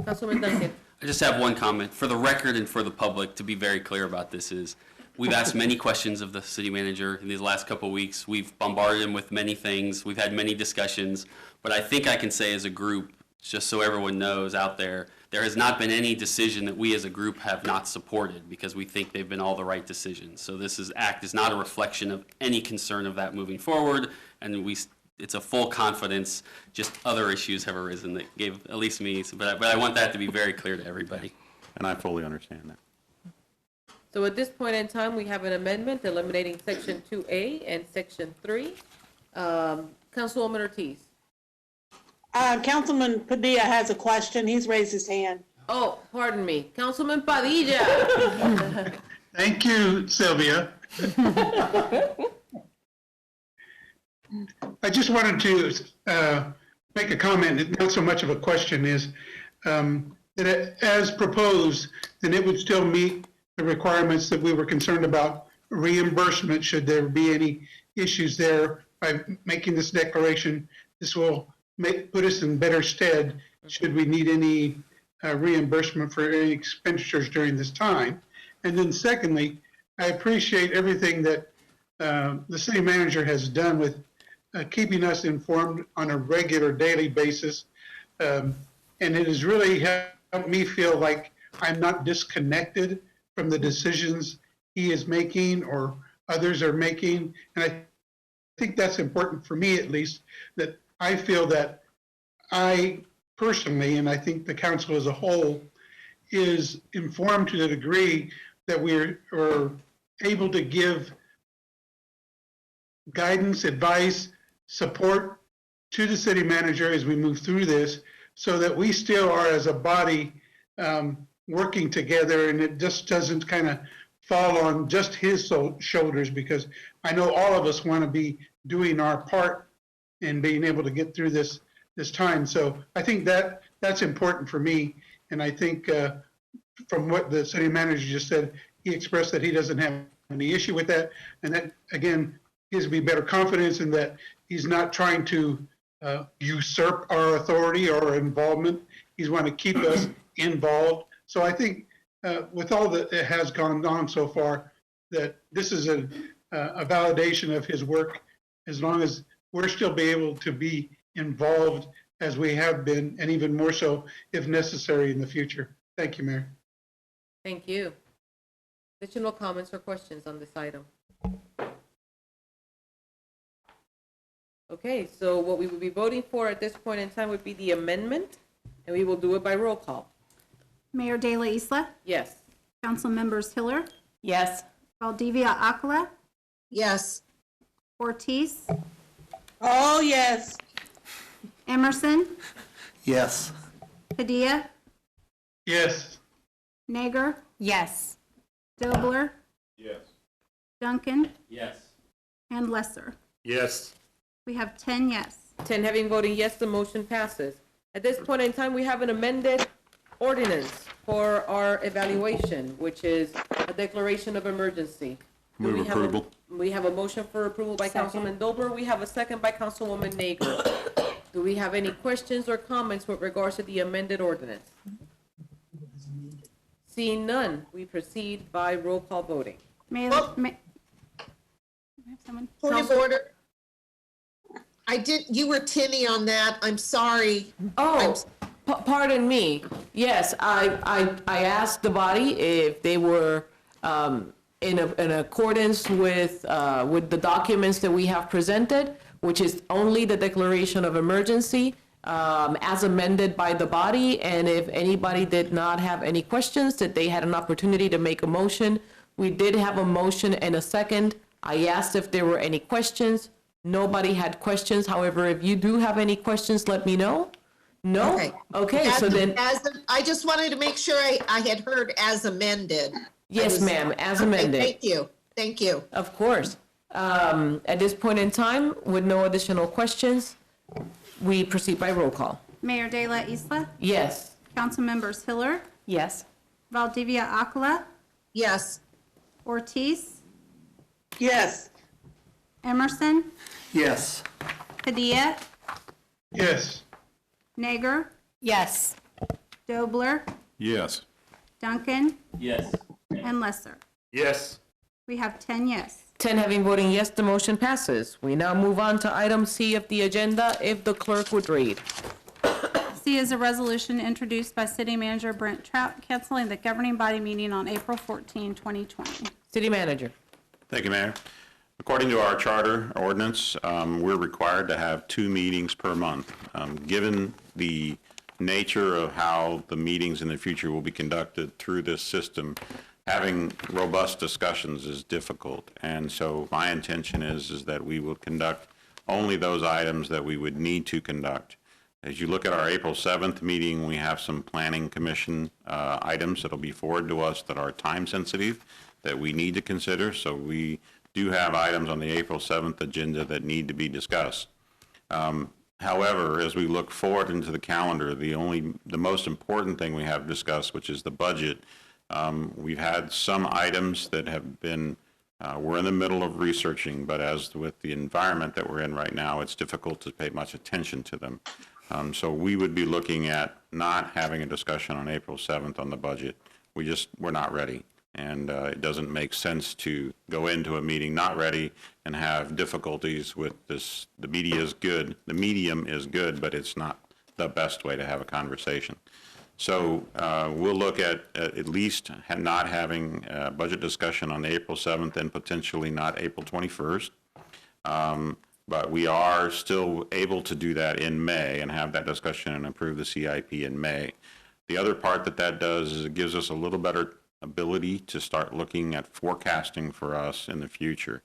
Speaker 1: Councilman Duncan.
Speaker 8: I just have one comment. For the record and for the public, to be very clear about this, is we've asked many questions of the city manager in these last couple of weeks. We've bombarded him with many things. We've had many discussions. But I think I can say as a group, just so everyone knows out there, there has not been any decision that we as a group have not supported, because we think they've been all the right decisions. So this act is not a reflection of any concern of that moving forward, and it's a full confidence. Just other issues have arisen that gave at least me, but I want that to be very clear to everybody.
Speaker 4: And I fully understand that.
Speaker 1: So at this point in time, we have an amendment eliminating section 2A and section 3. Councilwoman Ortiz.
Speaker 12: Councilman Padilla has a question. He's raised his hand.
Speaker 1: Oh, pardon me. Councilman Padilla.
Speaker 13: Thank you, Sylvia. I just wanted to make a comment, not so much of a question, is that as proposed, then it would still meet the requirements that we were concerned about reimbursement should there be any issues there. By making this declaration, this will put us in better stead should we need any reimbursement for any expenditures during this time. And then secondly, I appreciate everything that the city manager has done with keeping us informed on a regular daily basis. And it has really helped me feel like I'm not disconnected from the decisions he is making or others are making. And I think that's important for me, at least, that I feel that I personally, and I think the council as a whole, is informed to the degree that we're able to give guidance, advice, support to the city manager as we move through this, so that we still are as a body working together, and it just doesn't kind of fall on just his shoulders, because I know all of us want to be doing our part in being able to get through this time. So I think that's important for me, and I think from what the city manager just said, he expressed that he doesn't have any issue with that, and that again gives me better confidence in that he's not trying to usurp our authority or involvement. He's want to keep us involved. So I think with all that has gone on so far, that this is a validation of his work, as long as we're still be able to be involved as we have been, and even more so if necessary in the future. Thank you, Mayor.
Speaker 1: Thank you. Additional comments or questions on this item? Okay, so what we would be voting for at this point in time would be the amendment, and we will do it by roll call.
Speaker 3: Mayor De La Isla,
Speaker 1: Yes.
Speaker 3: Council Members Hiller,
Speaker 1: Yes.
Speaker 3: Valdivia Acala,
Speaker 2: Yes.
Speaker 3: Ortiz,
Speaker 12: Oh, yes.
Speaker 3: Emerson,
Speaker 11: Yes.
Speaker 3: Padilla,
Speaker 13: Yes.
Speaker 3: Nager,
Speaker 10: Yes.
Speaker 3: Dobler,
Speaker 4: Yes.
Speaker 3: Duncan,
Speaker 8: Yes.
Speaker 3: and Lesser.
Speaker 5: Yes.
Speaker 3: We have 10 yes.
Speaker 1: 10 having voted yes, the motion passes. At this point in time, we have an amended ordinance for our evaluation, which is a declaration of emergency. Do
Speaker 9: Move
Speaker 1: we have a-
Speaker 9: approval.
Speaker 1: We have a motion for approval by Councilman Dobler. We have a second by Councilwoman Nager. Do we have any questions or comments with regards to the amended ordinance? Seeing none, we proceed by roll call voting.
Speaker 3: Mayor,
Speaker 2: Well-
Speaker 3: we have someone?
Speaker 2: Point of order. You were tinny on that. I'm sorry.
Speaker 1: Oh, pardon me. Yes, I asked the body if they were in accordance with the documents that we have presented, which is only the declaration of emergency as amended by the body, and if anybody did not have any questions, that they had an opportunity to make a motion. We did have a motion and a second. I asked if there were any questions. Nobody had questions. However, if you do have any questions, let me know. No?
Speaker 2: Okay.
Speaker 1: Okay, so then,
Speaker 2: I just wanted to make sure I had heard as amended.
Speaker 1: yes, ma'am, as
Speaker 2: Okay,
Speaker 1: amended.
Speaker 2: Thank you. Thank you.
Speaker 1: Of course. At this point in time, with no additional questions, we proceed by roll call.
Speaker 3: Mayor De La Isla,
Speaker 1: Yes.
Speaker 3: council members Hiller,
Speaker 1: Yes.
Speaker 3: Valdivia Aquila,
Speaker 2: Yes.
Speaker 3: Ortiz,
Speaker 12: Yes.
Speaker 3: Emerson,
Speaker 11: Yes.
Speaker 3: Padilla,
Speaker 13: Yes.
Speaker 3: Nager,
Speaker 10: Yes.
Speaker 3: Dobler,
Speaker 9: Yes.
Speaker 3: Duncan,
Speaker 5: Yes.
Speaker 3: and Lesser.
Speaker 5: Yes.
Speaker 3: We have 10 yes.
Speaker 1: 10 having voted yes, the motion passes. We now move on to item C of the agenda, if the clerk would read.
Speaker 3: C is a resolution introduced by City Manager Brent Trout canceling the governing body meeting on April 14, 2020.
Speaker 1: City Manager.
Speaker 4: Thank you, Mayor. According to our charter ordinance, we're required to have 2 meetings per month. Given the nature of how the meetings in the future will be conducted through this system, having robust discussions is difficult. And so my intention is that we will conduct only those items that we would need to conduct. As you look at our April 7th meeting, we have some planning commission items that'll be forwarded to us that are time sensitive that we need to consider. So we do have items on the April 7th agenda that need to be discussed. However, as we look forward into the calendar, the most important thing we have discussed, which is the budget, we've had some items that have been, we're in the middle of researching, but as with the environment that we're in right now, it's difficult to pay much attention to them. So we would be looking at not having a discussion on April 7th on the budget. We're not ready. And it doesn't make sense to go into a meeting not ready and have difficulties with this. The media is good. The medium is good, but it's not the best way to have a conversation. So we'll look at least not having a budget discussion on April 7th and potentially not April 21st. But we are still able to do that in May and have that discussion and approve the CIP in May. The other part that does is it gives us a little better ability to start looking at forecasting for us in the future.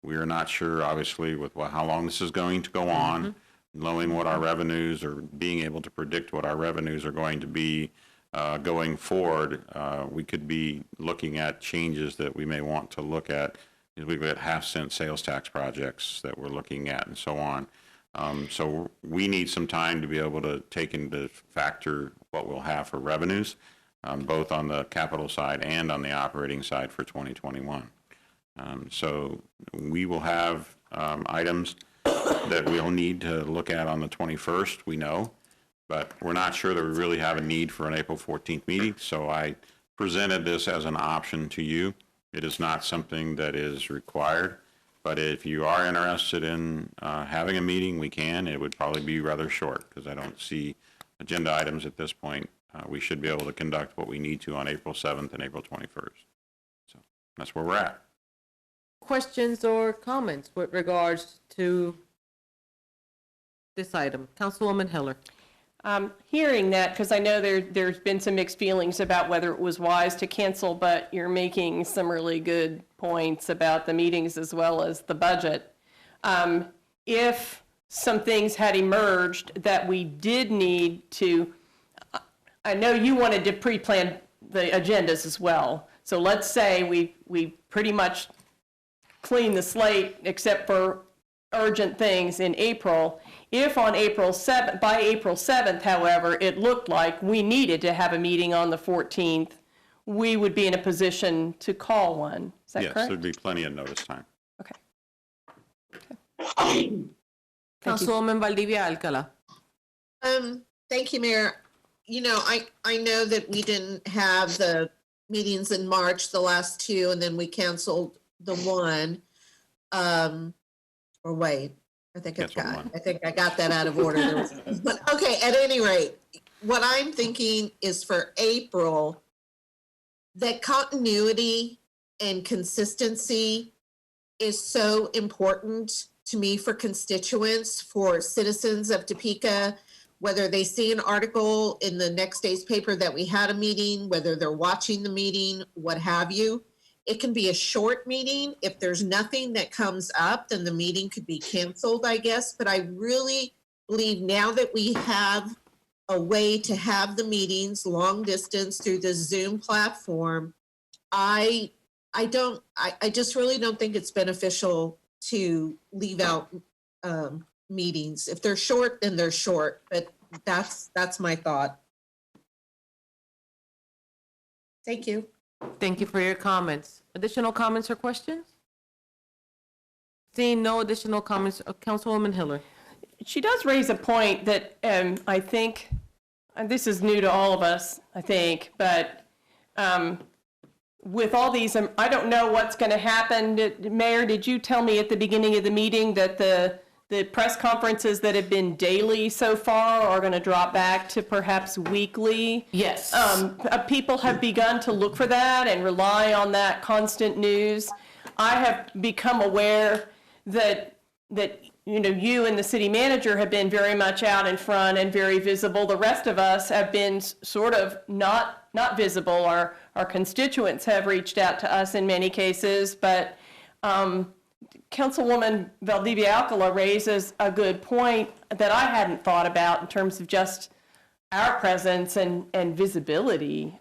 Speaker 4: We are not sure, obviously, with how long this is going to go on, knowing what our revenues or being able to predict what our revenues are going to be going forward. We could be looking at changes that we may want to look at. We've got half-cent sales tax projects that we're looking at and so on. So we need some time to be able to take into factor what we'll have for revenues, both on the capital side and on the operating side for 2021. So we will have items that we'll need to look at on the 21st, we know, but we're not sure that we really have a need for an April 14th meeting, so I presented this as an option to you. It is not something that is required, but if you are interested in having a meeting, we can. It would probably be rather short because I don't see agenda items at this point. We should be able to conduct what we need to on April 7th and April 21st. So that's where we're at.
Speaker 1: Questions or comments with regards to this item? Councilwoman Heller.
Speaker 6: Hearing that, because I know there's been some mixed feelings about whether it was wise to cancel, but you're making some really good points about the meetings as well as the budget. If some things had emerged that we did need to, I know you wanted to pre-plan the agendas as well. So let's say we pretty much clean the slate except for urgent things in April. If on by April 7th, however, it looked like we needed to have a meeting on the 14th, we would be in a position to call one. Is that
Speaker 4: Yes,
Speaker 6: correct?
Speaker 4: there'd be plenty of notice time.
Speaker 6: Okay.
Speaker 1: Councilwoman Valdivia Alcala.
Speaker 2: Thank you, Mayor. You know, I know that we didn't have the meetings in March, the last two, and then we canceled the one. Or wait, I think I got that out of order. But okay, at any rate, what I'm thinking is for April, that continuity and consistency is so important to me for constituents, for citizens of Topeka, whether they see an article in the next day's paper that we had a meeting, whether they're watching the meeting, what have you. It can be a short meeting. If there's nothing that comes up, then the meeting could be canceled, I guess. But I really believe now that we have a way to have the meetings long distance through the Zoom platform, I just really don't think it's beneficial to leave out meetings. If they're short, then they're short, but that's my thought. Thank you.
Speaker 1: Thank you for your comments. Additional comments or questions? Seeing no additional comments, Councilwoman Hiller.
Speaker 6: She does raise a point that I think, and this is new to all of us, I think, but with all these, I don't know what's going to happen. Mayor, did you tell me at the beginning of the meeting that the press conferences that have been daily so far are going to drop back to perhaps weekly?
Speaker 1: Yes.
Speaker 6: People have begun to look for that and rely on that constant news. I have become aware that you and the city manager have been very much out in front and very visible. The rest of us have been sort of not visible. Our constituents have reached out to us in many cases, but Councilwoman Valdivia Alcala raises a good point that I hadn't thought about in terms of just our presence and visibility.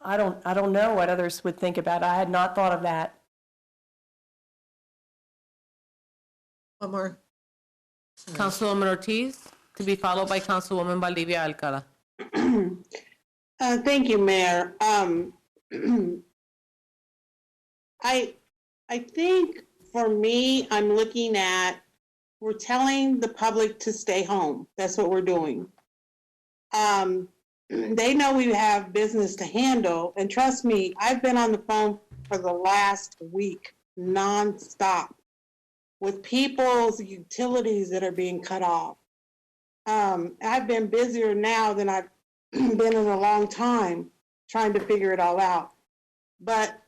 Speaker 6: I don't know what others would think about it. I had not thought of that.
Speaker 2: One more.
Speaker 1: Councilwoman Ortiz, to be followed by Councilwoman Valdivia Alcala.
Speaker 12: Thank you, Mayor. I think for me, I'm looking at, we're telling the public to stay home. That's what we're doing. They know we have business to handle, and trust me, I've been on the phone for the last week, nonstop, with people's utilities that are being cut off. I've been busier now than I've been in a long time trying to figure it all out. But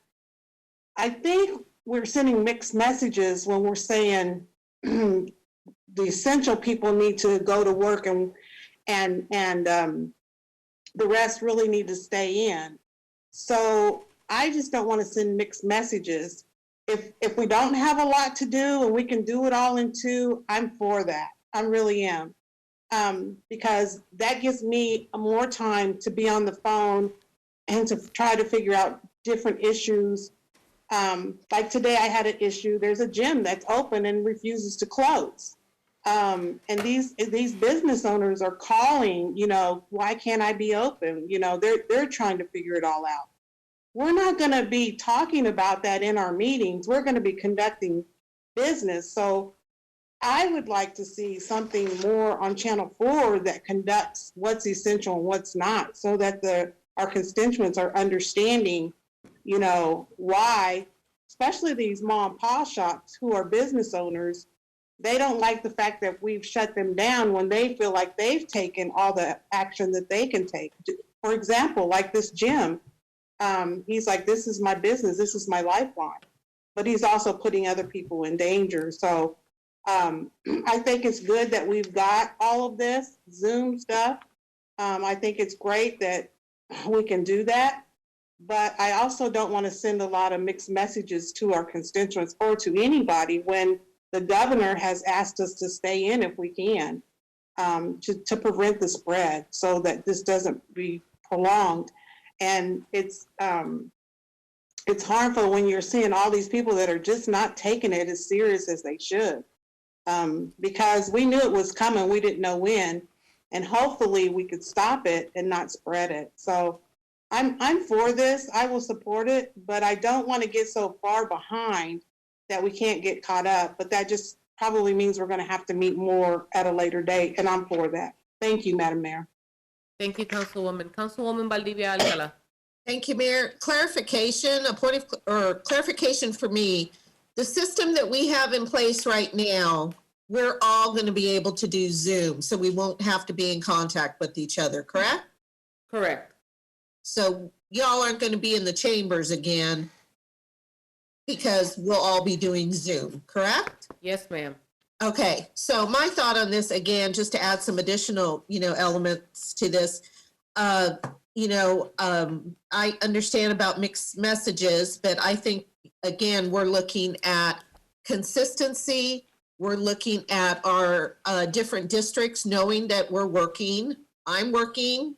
Speaker 12: I think we're sending mixed messages when we're saying the essential people need to go to work and the rest really need to stay in. So I just don't want to send mixed messages. If we don't have a lot to do and we can do it all in two, I'm for that. I really am. Because that gives me more time to be on the phone and to try to figure out different issues. Like today I had an issue. There's a gym that's open and refuses to close. And these business owners are calling, why can't I be open? They're trying to figure it all out. We're not going to be talking about that in our meetings. We're going to be conducting business. So I would like to see something more on Channel 4 that conducts what's essential and what's not, so that our constituents are understanding, why, especially these mom and pop shops who are business owners, they don't like the fact that we've shut them down when they feel like they've taken all the action that they can take. For example, like this gym, he's like, this is my business, this is my lifeline, but he's also putting other people in danger. So I think it's good that we've got all of this Zoom stuff. I think it's great that we can do that, but I also don't want to send a lot of mixed messages to our constituents or to anybody when the governor has asked us to stay in if we can, to prevent the spread so that this doesn't be prolonged. And it's harmful when you're seeing all these people that are just not taking it as serious as they should. because we knew it was coming. We didn't know when. And hopefully we could stop it and not spread it. So I'm for this. I will support it, but I don't want to get so far behind that we can't get caught up. But that just probably means we're going to have to meet more at a later date, and I'm for that. Thank you, Madam Mayor.
Speaker 1: Thank you, Councilwoman. Councilwoman Valdivia Alcala.
Speaker 2: Thank you, Mayor. Clarification, clarification for me. The system that we have in place right now, we're all going to be able to do Zoom, so we won't have to be in contact with each other, correct?
Speaker 1: Correct.
Speaker 2: So y'all aren't going to be in the chambers again because we'll all be doing Zoom, correct?
Speaker 1: Yes, ma'am.
Speaker 2: Okay, so my thought on this, again, just to add some additional, elements to this, I understand about mixed messages, but I think, again, we're looking at consistency. We're looking at our different districts, knowing that we're working. I'm working.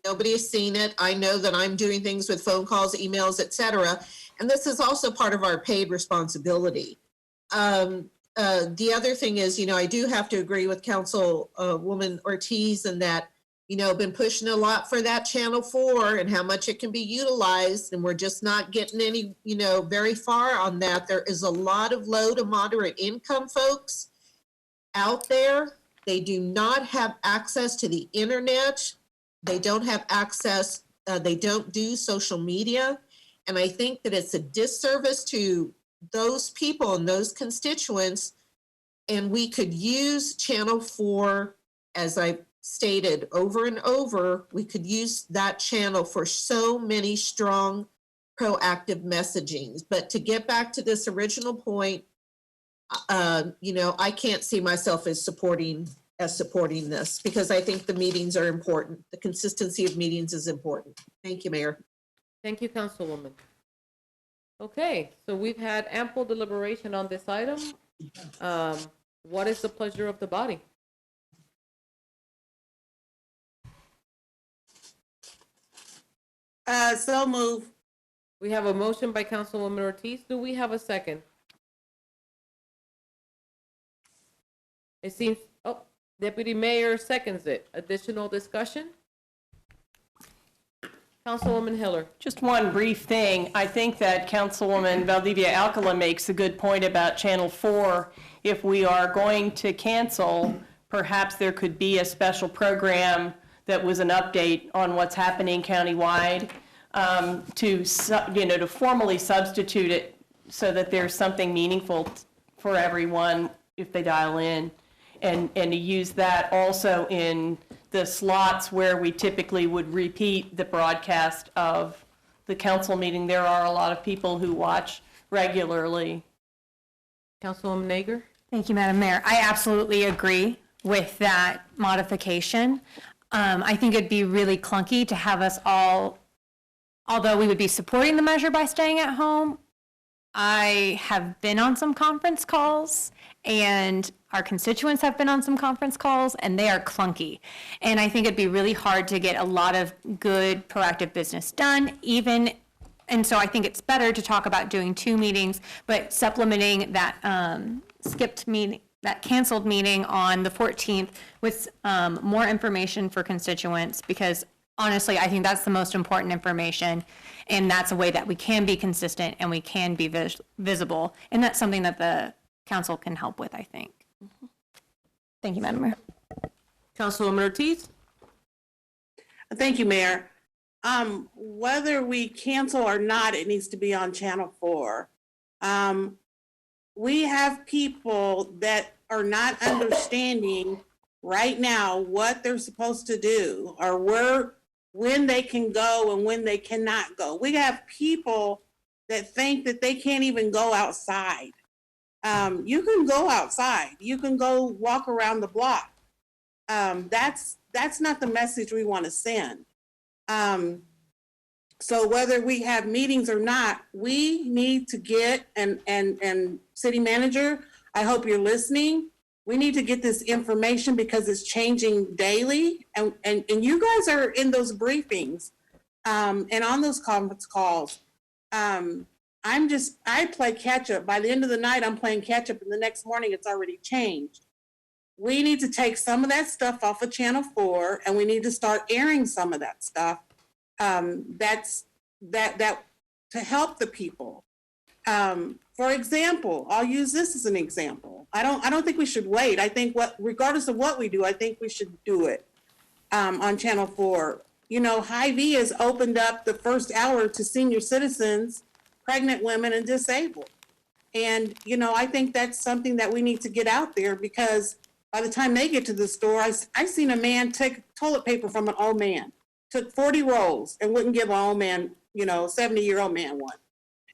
Speaker 2: Nobody has seen it. I know that I'm doing things with phone calls, emails, et cetera. And this is also part of our paid responsibility. The other thing is, I do have to agree with Councilwoman Ortiz in that, been pushing a lot for that Channel 4 and how much it can be utilized. And we're just not getting any, very far on that. There is a lot of low to moderate income folks out there. They do not have access to the internet. They don't have access. They don't do social media. And I think that it's a disservice to those people and those constituents. And we could use Channel 4, as I stated over and over, we could use that channel for so many strong proactive messagings. But to get back to this original point, I can't see myself as supporting this because I think the meetings are important. The consistency of meetings is important. Thank you, Mayor.
Speaker 1: Thank you, Councilwoman. Okay, so we've had ample deliberation on this item. What is the pleasure of the body?
Speaker 12: So move.
Speaker 1: We have a motion by Councilwoman Ortiz. Do we have a second? It seems, Deputy Mayor seconds it. Additional discussion? Councilwoman Hiller.
Speaker 6: Just one brief thing. I think that Councilwoman Valdivia Alcala makes a good point about Channel 4. If we are going to cancel, perhaps there could be a special program that was an update on what's happening countywide to formally substitute it so that there's something meaningful for everyone if they dial in. And to use that also in the slots where we typically would repeat the broadcast of the council meeting. There are a lot of people who watch regularly.
Speaker 1: Councilwoman Nager?
Speaker 10: Thank you, Madam Mayor. I absolutely agree with that modification. I think it'd be really clunky to have us all, although we would be supporting the measure by staying at home, I have been on some conference calls and our constituents have been on some conference calls and they are clunky. And I think it'd be really hard to get a lot of good proactive business done, and so I think it's better to talk about doing 2 meetings, but supplementing that skipped meeting, that canceled meeting on the 14th with more information for constituents, because honestly, I think that's the most important information, and that's a way that we can be consistent and we can be visible, and that's something that the council can help with, I think. Thank you, Madam Mayor.
Speaker 1: Councilwoman Ortiz?
Speaker 12: Thank you, Mayor. Whether we cancel or not, it needs to be on Channel 4. We have people that are not understanding right now what they're supposed to do or when they can go and when they cannot go. We have people that think that they can't even go outside. You can go outside. You can go walk around the block. That's not the message we want to send. So whether we have meetings or not, we need to get, and City Manager, I hope you're listening. We need to get this information because it's changing daily. And you guys are in those briefings and on those conference calls. I play catch up. By the end of the night, I'm playing catch up, and the next morning it's already changed. We need to take some of that stuff off of Channel 4, and we need to start airing some of that stuff. That's to help the people. For example, I'll use this as an example. I don't think we should wait. I think regardless of what we do, I think we should do it on Channel 4. You know, Hy-Vee has opened up the first hour to senior citizens, pregnant women, and disabled. And, you know, I think that's something that we need to get out there, because by the time they get to the store, I seen a man take toilet paper from an old man, took 40 rolls and wouldn't give an old man, you know, 70-year-old man one.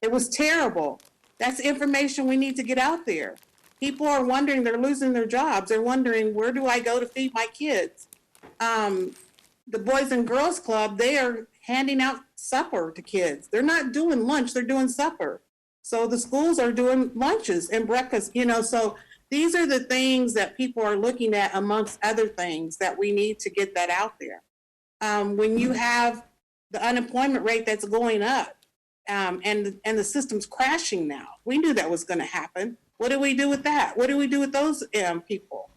Speaker 12: It was terrible. That's information we need to get out there. People are wondering, they're losing their jobs. They're wondering, where do I go to feed my kids? The Boys and Girls Club, they are handing out supper to kids. They're not doing lunch, they're doing supper. So the schools are doing lunches and breakfast, you know, so these are the things that people are looking at, amongst other things that we need to get that out there. When you have the unemployment rate that's going up, and the system's crashing now, we knew that was going to happen. What do we do with that? What do we do with those people?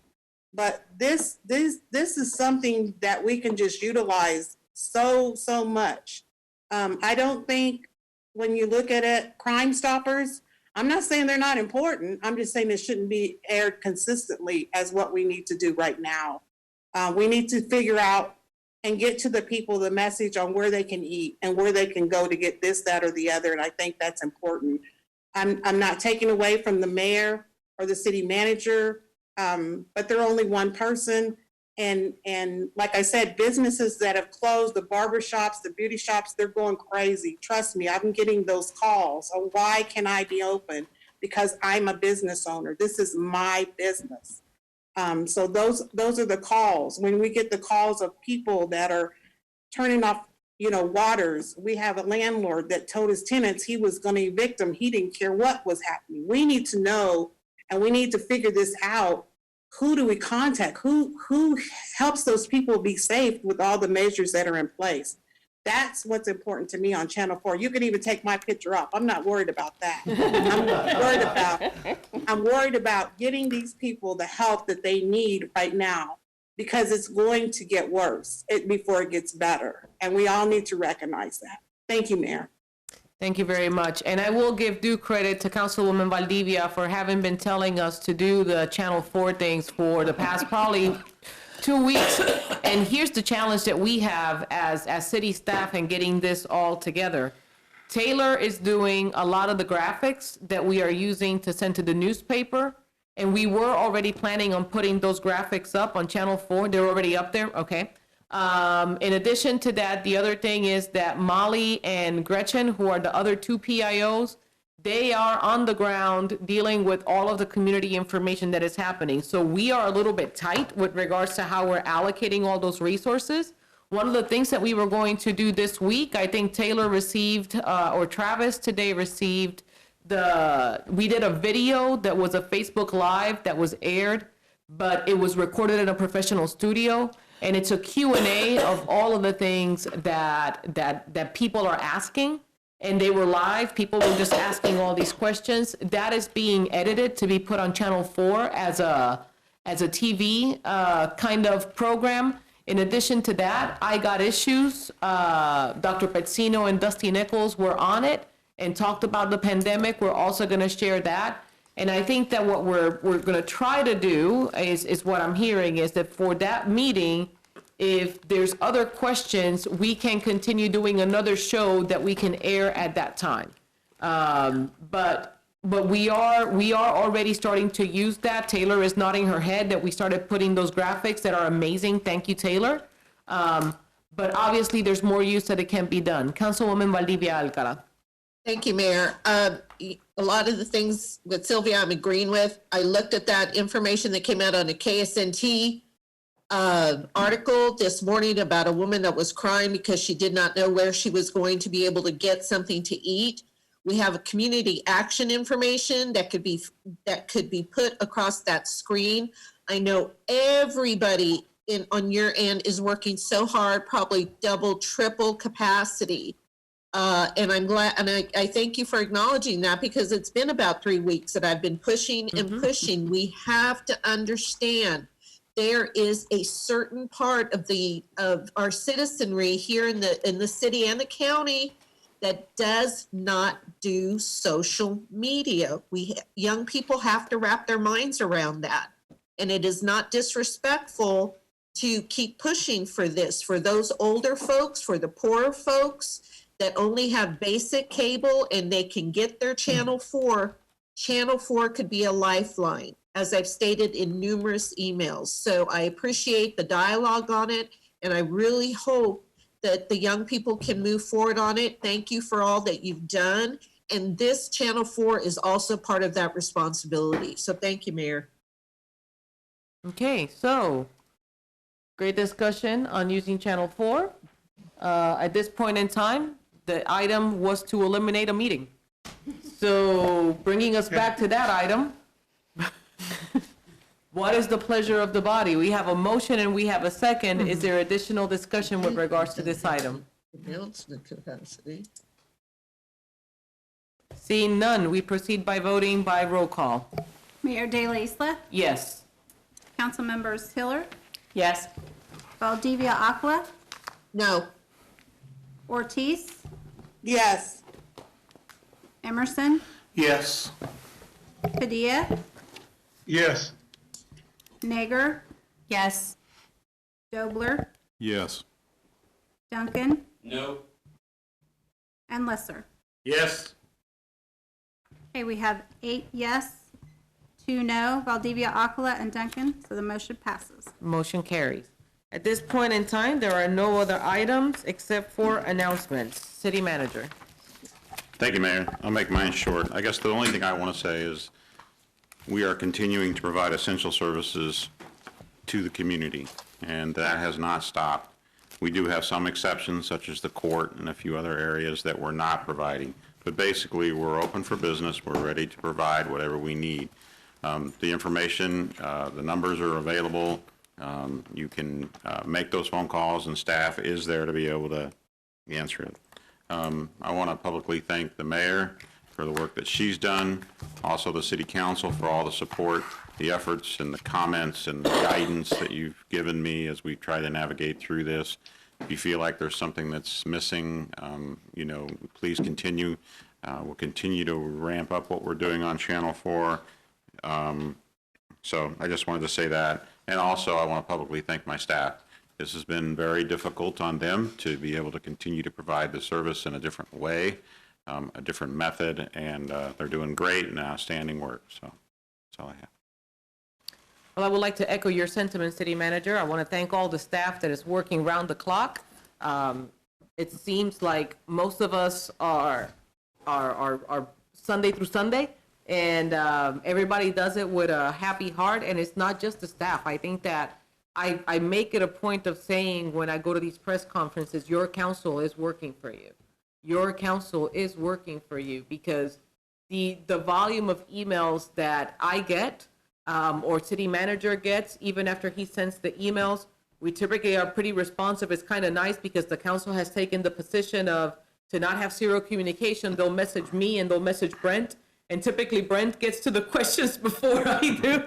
Speaker 12: But this is something that we can just utilize so much. I don't think, when you look at it, Crime Stoppers, I'm not saying they're not important. I'm just saying it shouldn't be aired consistently as what we need to do right now. We need to figure out and get to the people the message on where they can eat and where they can go to get this, that, or the other. And I think that's important. I'm not taking away from the mayor or the city manager, but they're only one person. And like I said, businesses that have closed, the barber shops, the beauty shops, they're going crazy. Trust me, I'm getting those calls. Oh, why can I be open? Because I'm a business owner. This is my business. So those are the calls. When we get the calls of people that are turning off, you know, waters, we have a landlord that told his tenants he was going to evict them. He didn't care what was happening. We need to know, and we need to figure this out. Who do we contact? Who helps those people be safe with all the measures that are in place? That's what's important to me on Channel 4. You can even take my picture off. I'm not worried about that. I'm worried about getting these people the help that they need right now, because it's going to get worse before it gets better. And we all need to recognize that. Thank you, Mayor.
Speaker 1: Thank you very much. And I will give due credit to Councilwoman Valdivia for having been telling us to do the Channel 4 things for the past probably 2 weeks. And here's the challenge that we have as city staff in getting this all together. Taylor is doing a lot of the graphics that we are using to send to the newspaper. And we were already planning on putting those graphics up on Channel 4. They're already up there, okay. In addition to that, the other thing is that Molly and Gretchen, who are the other two PIOs, they are on the ground dealing with all of the community information that is happening. So we are a little bit tight with regards to how we're allocating all those resources. One of the things that we were going to do this week, I think Taylor received, or Travis today received, we did a video that was a Facebook Live that was aired, but it was recorded in a professional studio. And it's a Q&A of all of the things that people are asking. And they were live. People were just asking all these questions. That is being edited to be put on Channel 4 as a TV kind of program. In addition to that, I Got Issues. Dr. Petzino and Dusty Nichols were on it and talked about the pandemic. We're also going to share that. And I think that what we're going to try to do is what I'm hearing is that for that meeting, if there's other questions, we can continue doing another show that we can air at that time. But we are already starting to use that. Taylor is nodding her head that we started putting those graphics that are amazing. Thank you, Taylor. But obviously, there's more use that it can be done. Councilwoman Valdivia Alcala.
Speaker 2: Thank you, Mayor. A lot of the things with Sylvia I'm agreeing with. I looked at that information that came out on a KSNT article this morning about a woman that was crying because she did not know where she was going to be able to get something to eat. We have a community action information that could be put across that screen. I know everybody on your end is working so hard, probably double, triple capacity And I'm glad, and I thank you for acknowledging that, because it's been about 3 weeks that I've been pushing and pushing. We have to understand there is a certain part of our citizenry here in the city and the county that does not do social media. Young people have to wrap their minds around that. And it is not disrespectful to keep pushing for this, for those older folks, for the poorer folks that only have basic cable and they can get their Channel 4. Channel 4 could be a lifeline, as I've stated in numerous emails. So I appreciate the dialogue on it, and I really hope that the young people can move forward on it. Thank you for all that you've done. And this Channel 4 is also part of that responsibility. So thank you, Mayor.
Speaker 1: Okay, so great discussion on using Channel 4. At this point in time, the item was to eliminate a meeting. So bringing us back to that item, what is the pleasure of the body? We have a motion and we have a second. Is there additional discussion with regards to this item?
Speaker 2: Announcement capacity.
Speaker 1: Seeing none, we proceed by voting by roll call.
Speaker 3: Mayor De La Isla,
Speaker 1: Yes.
Speaker 3: Council Members Hiller,
Speaker 1: Yes.
Speaker 3: Valdivia Aquila,
Speaker 2: No.
Speaker 3: Ortiz,
Speaker 12: Yes.
Speaker 3: Emerson,
Speaker 11: Yes.
Speaker 3: Padilla,
Speaker 13: Yes.
Speaker 3: Nager,
Speaker 10: Yes.
Speaker 3: Dobler,
Speaker 9: Yes.
Speaker 3: Duncan,
Speaker 8: No.
Speaker 3: and Lesser.
Speaker 5: Yes.
Speaker 3: Okay, we have 8 yes, 2 no, Valdivia Aquila and Duncan, so the motion passes.
Speaker 1: Motion carries. At this point in time, there are no other items except for announcements. City Manager.
Speaker 4: Thank you, Mayor. I'll make mine short. I guess the only thing I want to say is we are continuing to provide essential services to the community, and that has not stopped. We do have some exceptions, such as the court and a few other areas that we're not providing. But basically, we're open for business. We're ready to provide whatever we need. The information, the numbers are available. You can make those phone calls, and staff is there to be able to answer it. I want to publicly thank the mayor for the work that she's done, also the city council for all the support, the efforts, and the comments and the guidance that you've given me as we try to navigate through this. If you feel like there's something that's missing, please continue. We'll continue to ramp up what we're doing on Channel 4. So I just wanted to say that. And also, I want to publicly thank my staff. This has been very difficult on them to be able to continue to provide the service in a different way, a different method, and they're doing great and outstanding work. So that's all I have.
Speaker 1: Well, I would like to echo your sentiment, City Manager. I want to thank all the staff that is working round the clock. It seems like most of us are Sunday through Sunday, and everybody does it with a happy heart, and it's not just the staff. I think that I make it a point of saying when I go to these press conferences, your council is working for you. Your council is working for you, because the volume of emails that I get, or city manager gets, even after he sends the emails, we typically are pretty responsive. It's kind of nice because the council has taken the position of to not have zero communication. They'll message me and they'll message Brent, and typically Brent gets to the questions before I do.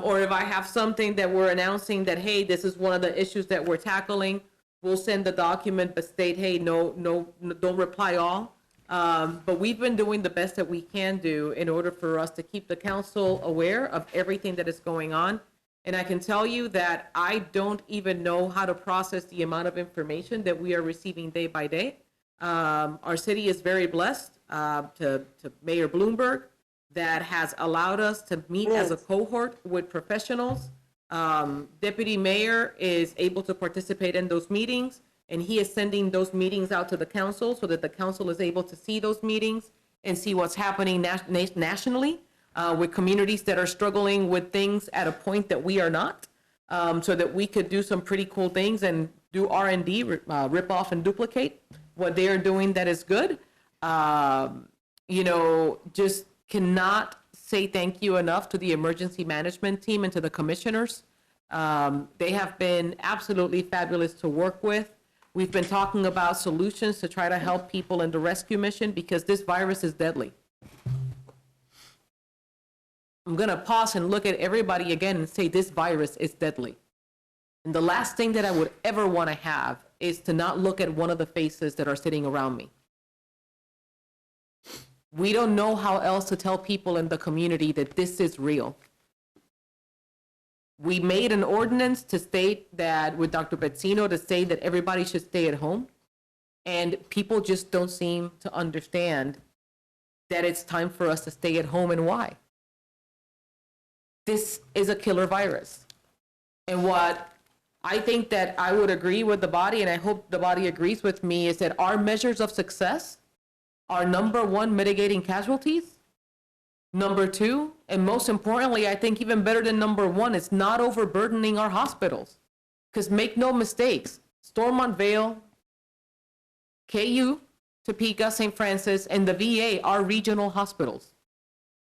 Speaker 1: Or if I have something that we're announcing that, hey, this is one of the issues that we're tackling, we'll send the document but state, hey, no, don't reply all. But we've been doing the best that we can do in order for us to keep the council aware of everything that is going on. And I can tell you that I don't even know how to process the amount of information that we are receiving day by day. Our city is very blessed to Mayor Bloomberg that has allowed us to meet as a cohort with professionals. Deputy Mayor is able to participate in those meetings, and he is sending those meetings out to the council so that the council is able to see those meetings and see what's happening nationally with communities that are struggling with things at a point that we are not, so that we could do some pretty cool things and do R&D, rip off and duplicate what they are doing that is good. Just cannot say thank you enough to the emergency management team and to the commissioners. They have been absolutely fabulous to work with. We've been talking about solutions to try to help people in the rescue mission because this virus is deadly. I'm going to pause and look at everybody again and say this virus is deadly. And the last thing that I would ever want to have is to not look at one of the faces that are sitting around me. We don't know how else to tell people in the community that this is real. We made an ordinance to state that, with Dr. Bezzino, to say that everybody should stay at home. And people just don't seem to understand that it's time for us to stay at home and why. This is a killer virus. And what I think that I would agree with the body, and I hope the body agrees with me, is that our measures of success are number one, mitigating casualties. Number two, and most importantly, I think even better than number one, is not overburdening our hospitals. Because make no mistakes, Stormont Vale, KU, Topeka, St. Francis, and the VA are regional hospitals.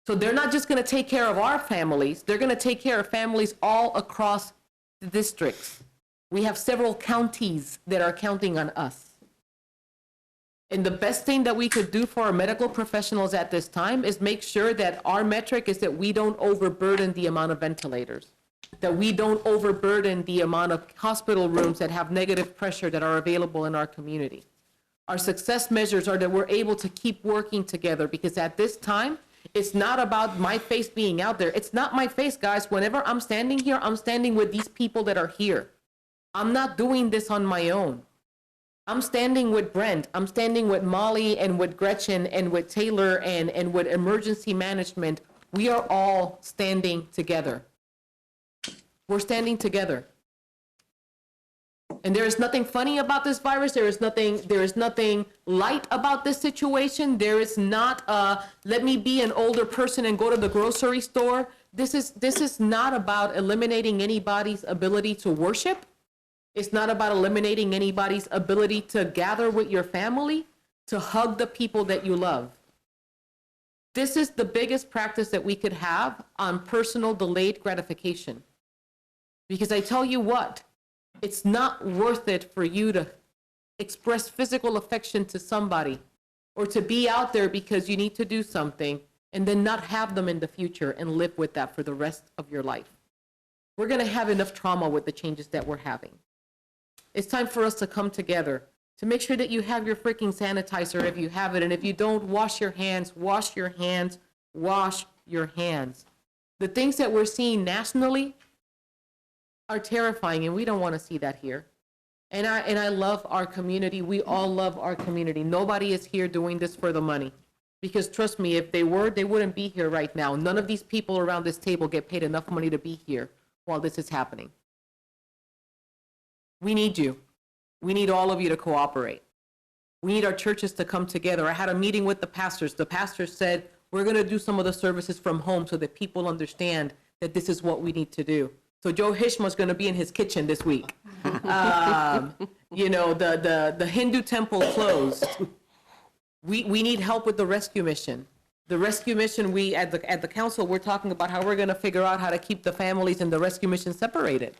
Speaker 1: So they're not just going to take care of our families, they're going to take care of families all across the districts. We have several counties that are counting on us. And the best thing that we could do for our medical professionals at this time is make sure that our metric is that we don't overburden the amount of ventilators, that we don't overburden the amount of hospital rooms that have negative pressure that are available in our community. Our success measures are that we're able to keep working together, because at this time, it's not about my face being out there. It's not my face, guys. Whenever I'm standing here, I'm standing with these people that are here. I'm not doing this on my own. I'm standing with Brent, I'm standing with Molly and with Gretchen and with Taylor and with emergency management. We are all standing together. We're standing together. And there is nothing funny about this virus. There is nothing light about this situation. There is not let me be an older person and go to the grocery store. This is not about eliminating anybody's ability to worship. It's not about eliminating anybody's ability to gather with your family, to hug the people that you love. This is the biggest practice that we could have on personal delayed gratification. Because I tell you what, it's not worth it for you to express physical affection to somebody or to be out there because you need to do something and then not have them in the future and live with that for the rest of your life. We're going to have enough trauma with the changes that we're having. It's time for us to come together to make sure that you have your freaking sanitizer if you have it. And if you don't, wash your hands, wash your hands, wash your hands. The things that we're seeing nationally are terrifying, and we don't want to see that here. And I love our community. We all love our community. Nobody is here doing this for the money. Because trust me, if they were, they wouldn't be here right now. None of these people around this table get paid enough money to be here while this is happening. We need you. We need all of you to cooperate. We need our churches to come together. I had a meeting with the pastors. The pastors said, we're going to do some of the services from home so that people understand that this is what we need to do. So Joe Hishma's going to be in his kitchen this week. You know, the Hindu temple closed. We need help with the rescue mission. The rescue mission, we at the council, we're talking about how we're going to figure out how to keep the families in the rescue mission separated.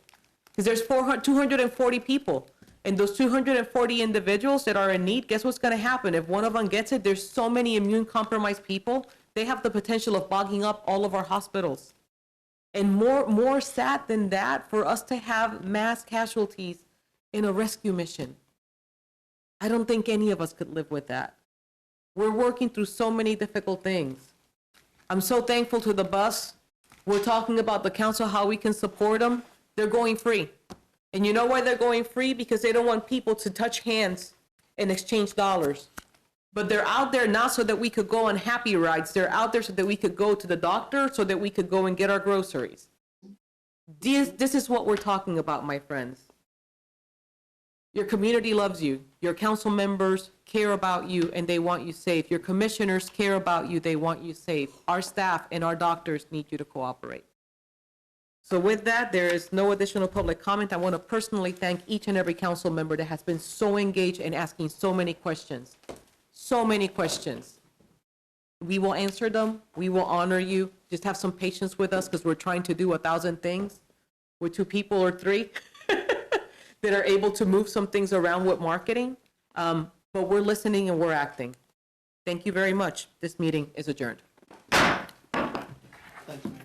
Speaker 1: Because there's 240 people, and those 240 individuals that are in need, guess what's going to happen? If one of them gets it, there's so many immune-compromised people, they have the potential of bogging up all of our hospitals. And more sad than that, for us to have mass casualties in a rescue mission. I don't think any of us could live with that. We're working through so many difficult things. I'm so thankful to the bus. We're talking about the council, how we can support them. They're going free. And you know why they're going free? Because they don't want people to touch hands and exchange dollars. But they're out there not so that we could go on happy rides. They're out there so that we could go to the doctor, so that we could go and get our groceries. This is what we're talking about, my friends. Your community loves you. Your council members care about you and they want you safe. Your commissioners care about you. They want you safe. Our staff and our doctors need you to cooperate. So with that, there is no additional public comment. I want to personally thank each and every council member that has been so engaged in asking so many questions. So many questions. We will answer them. We will honor you. Just have some patience with us because we're trying to do 1,000 things with 2 people or 3. that are able to move some things around with marketing. But we're listening and we're acting. Thank you very much. This meeting is adjourned.
Speaker 11: Thanks, Mayor.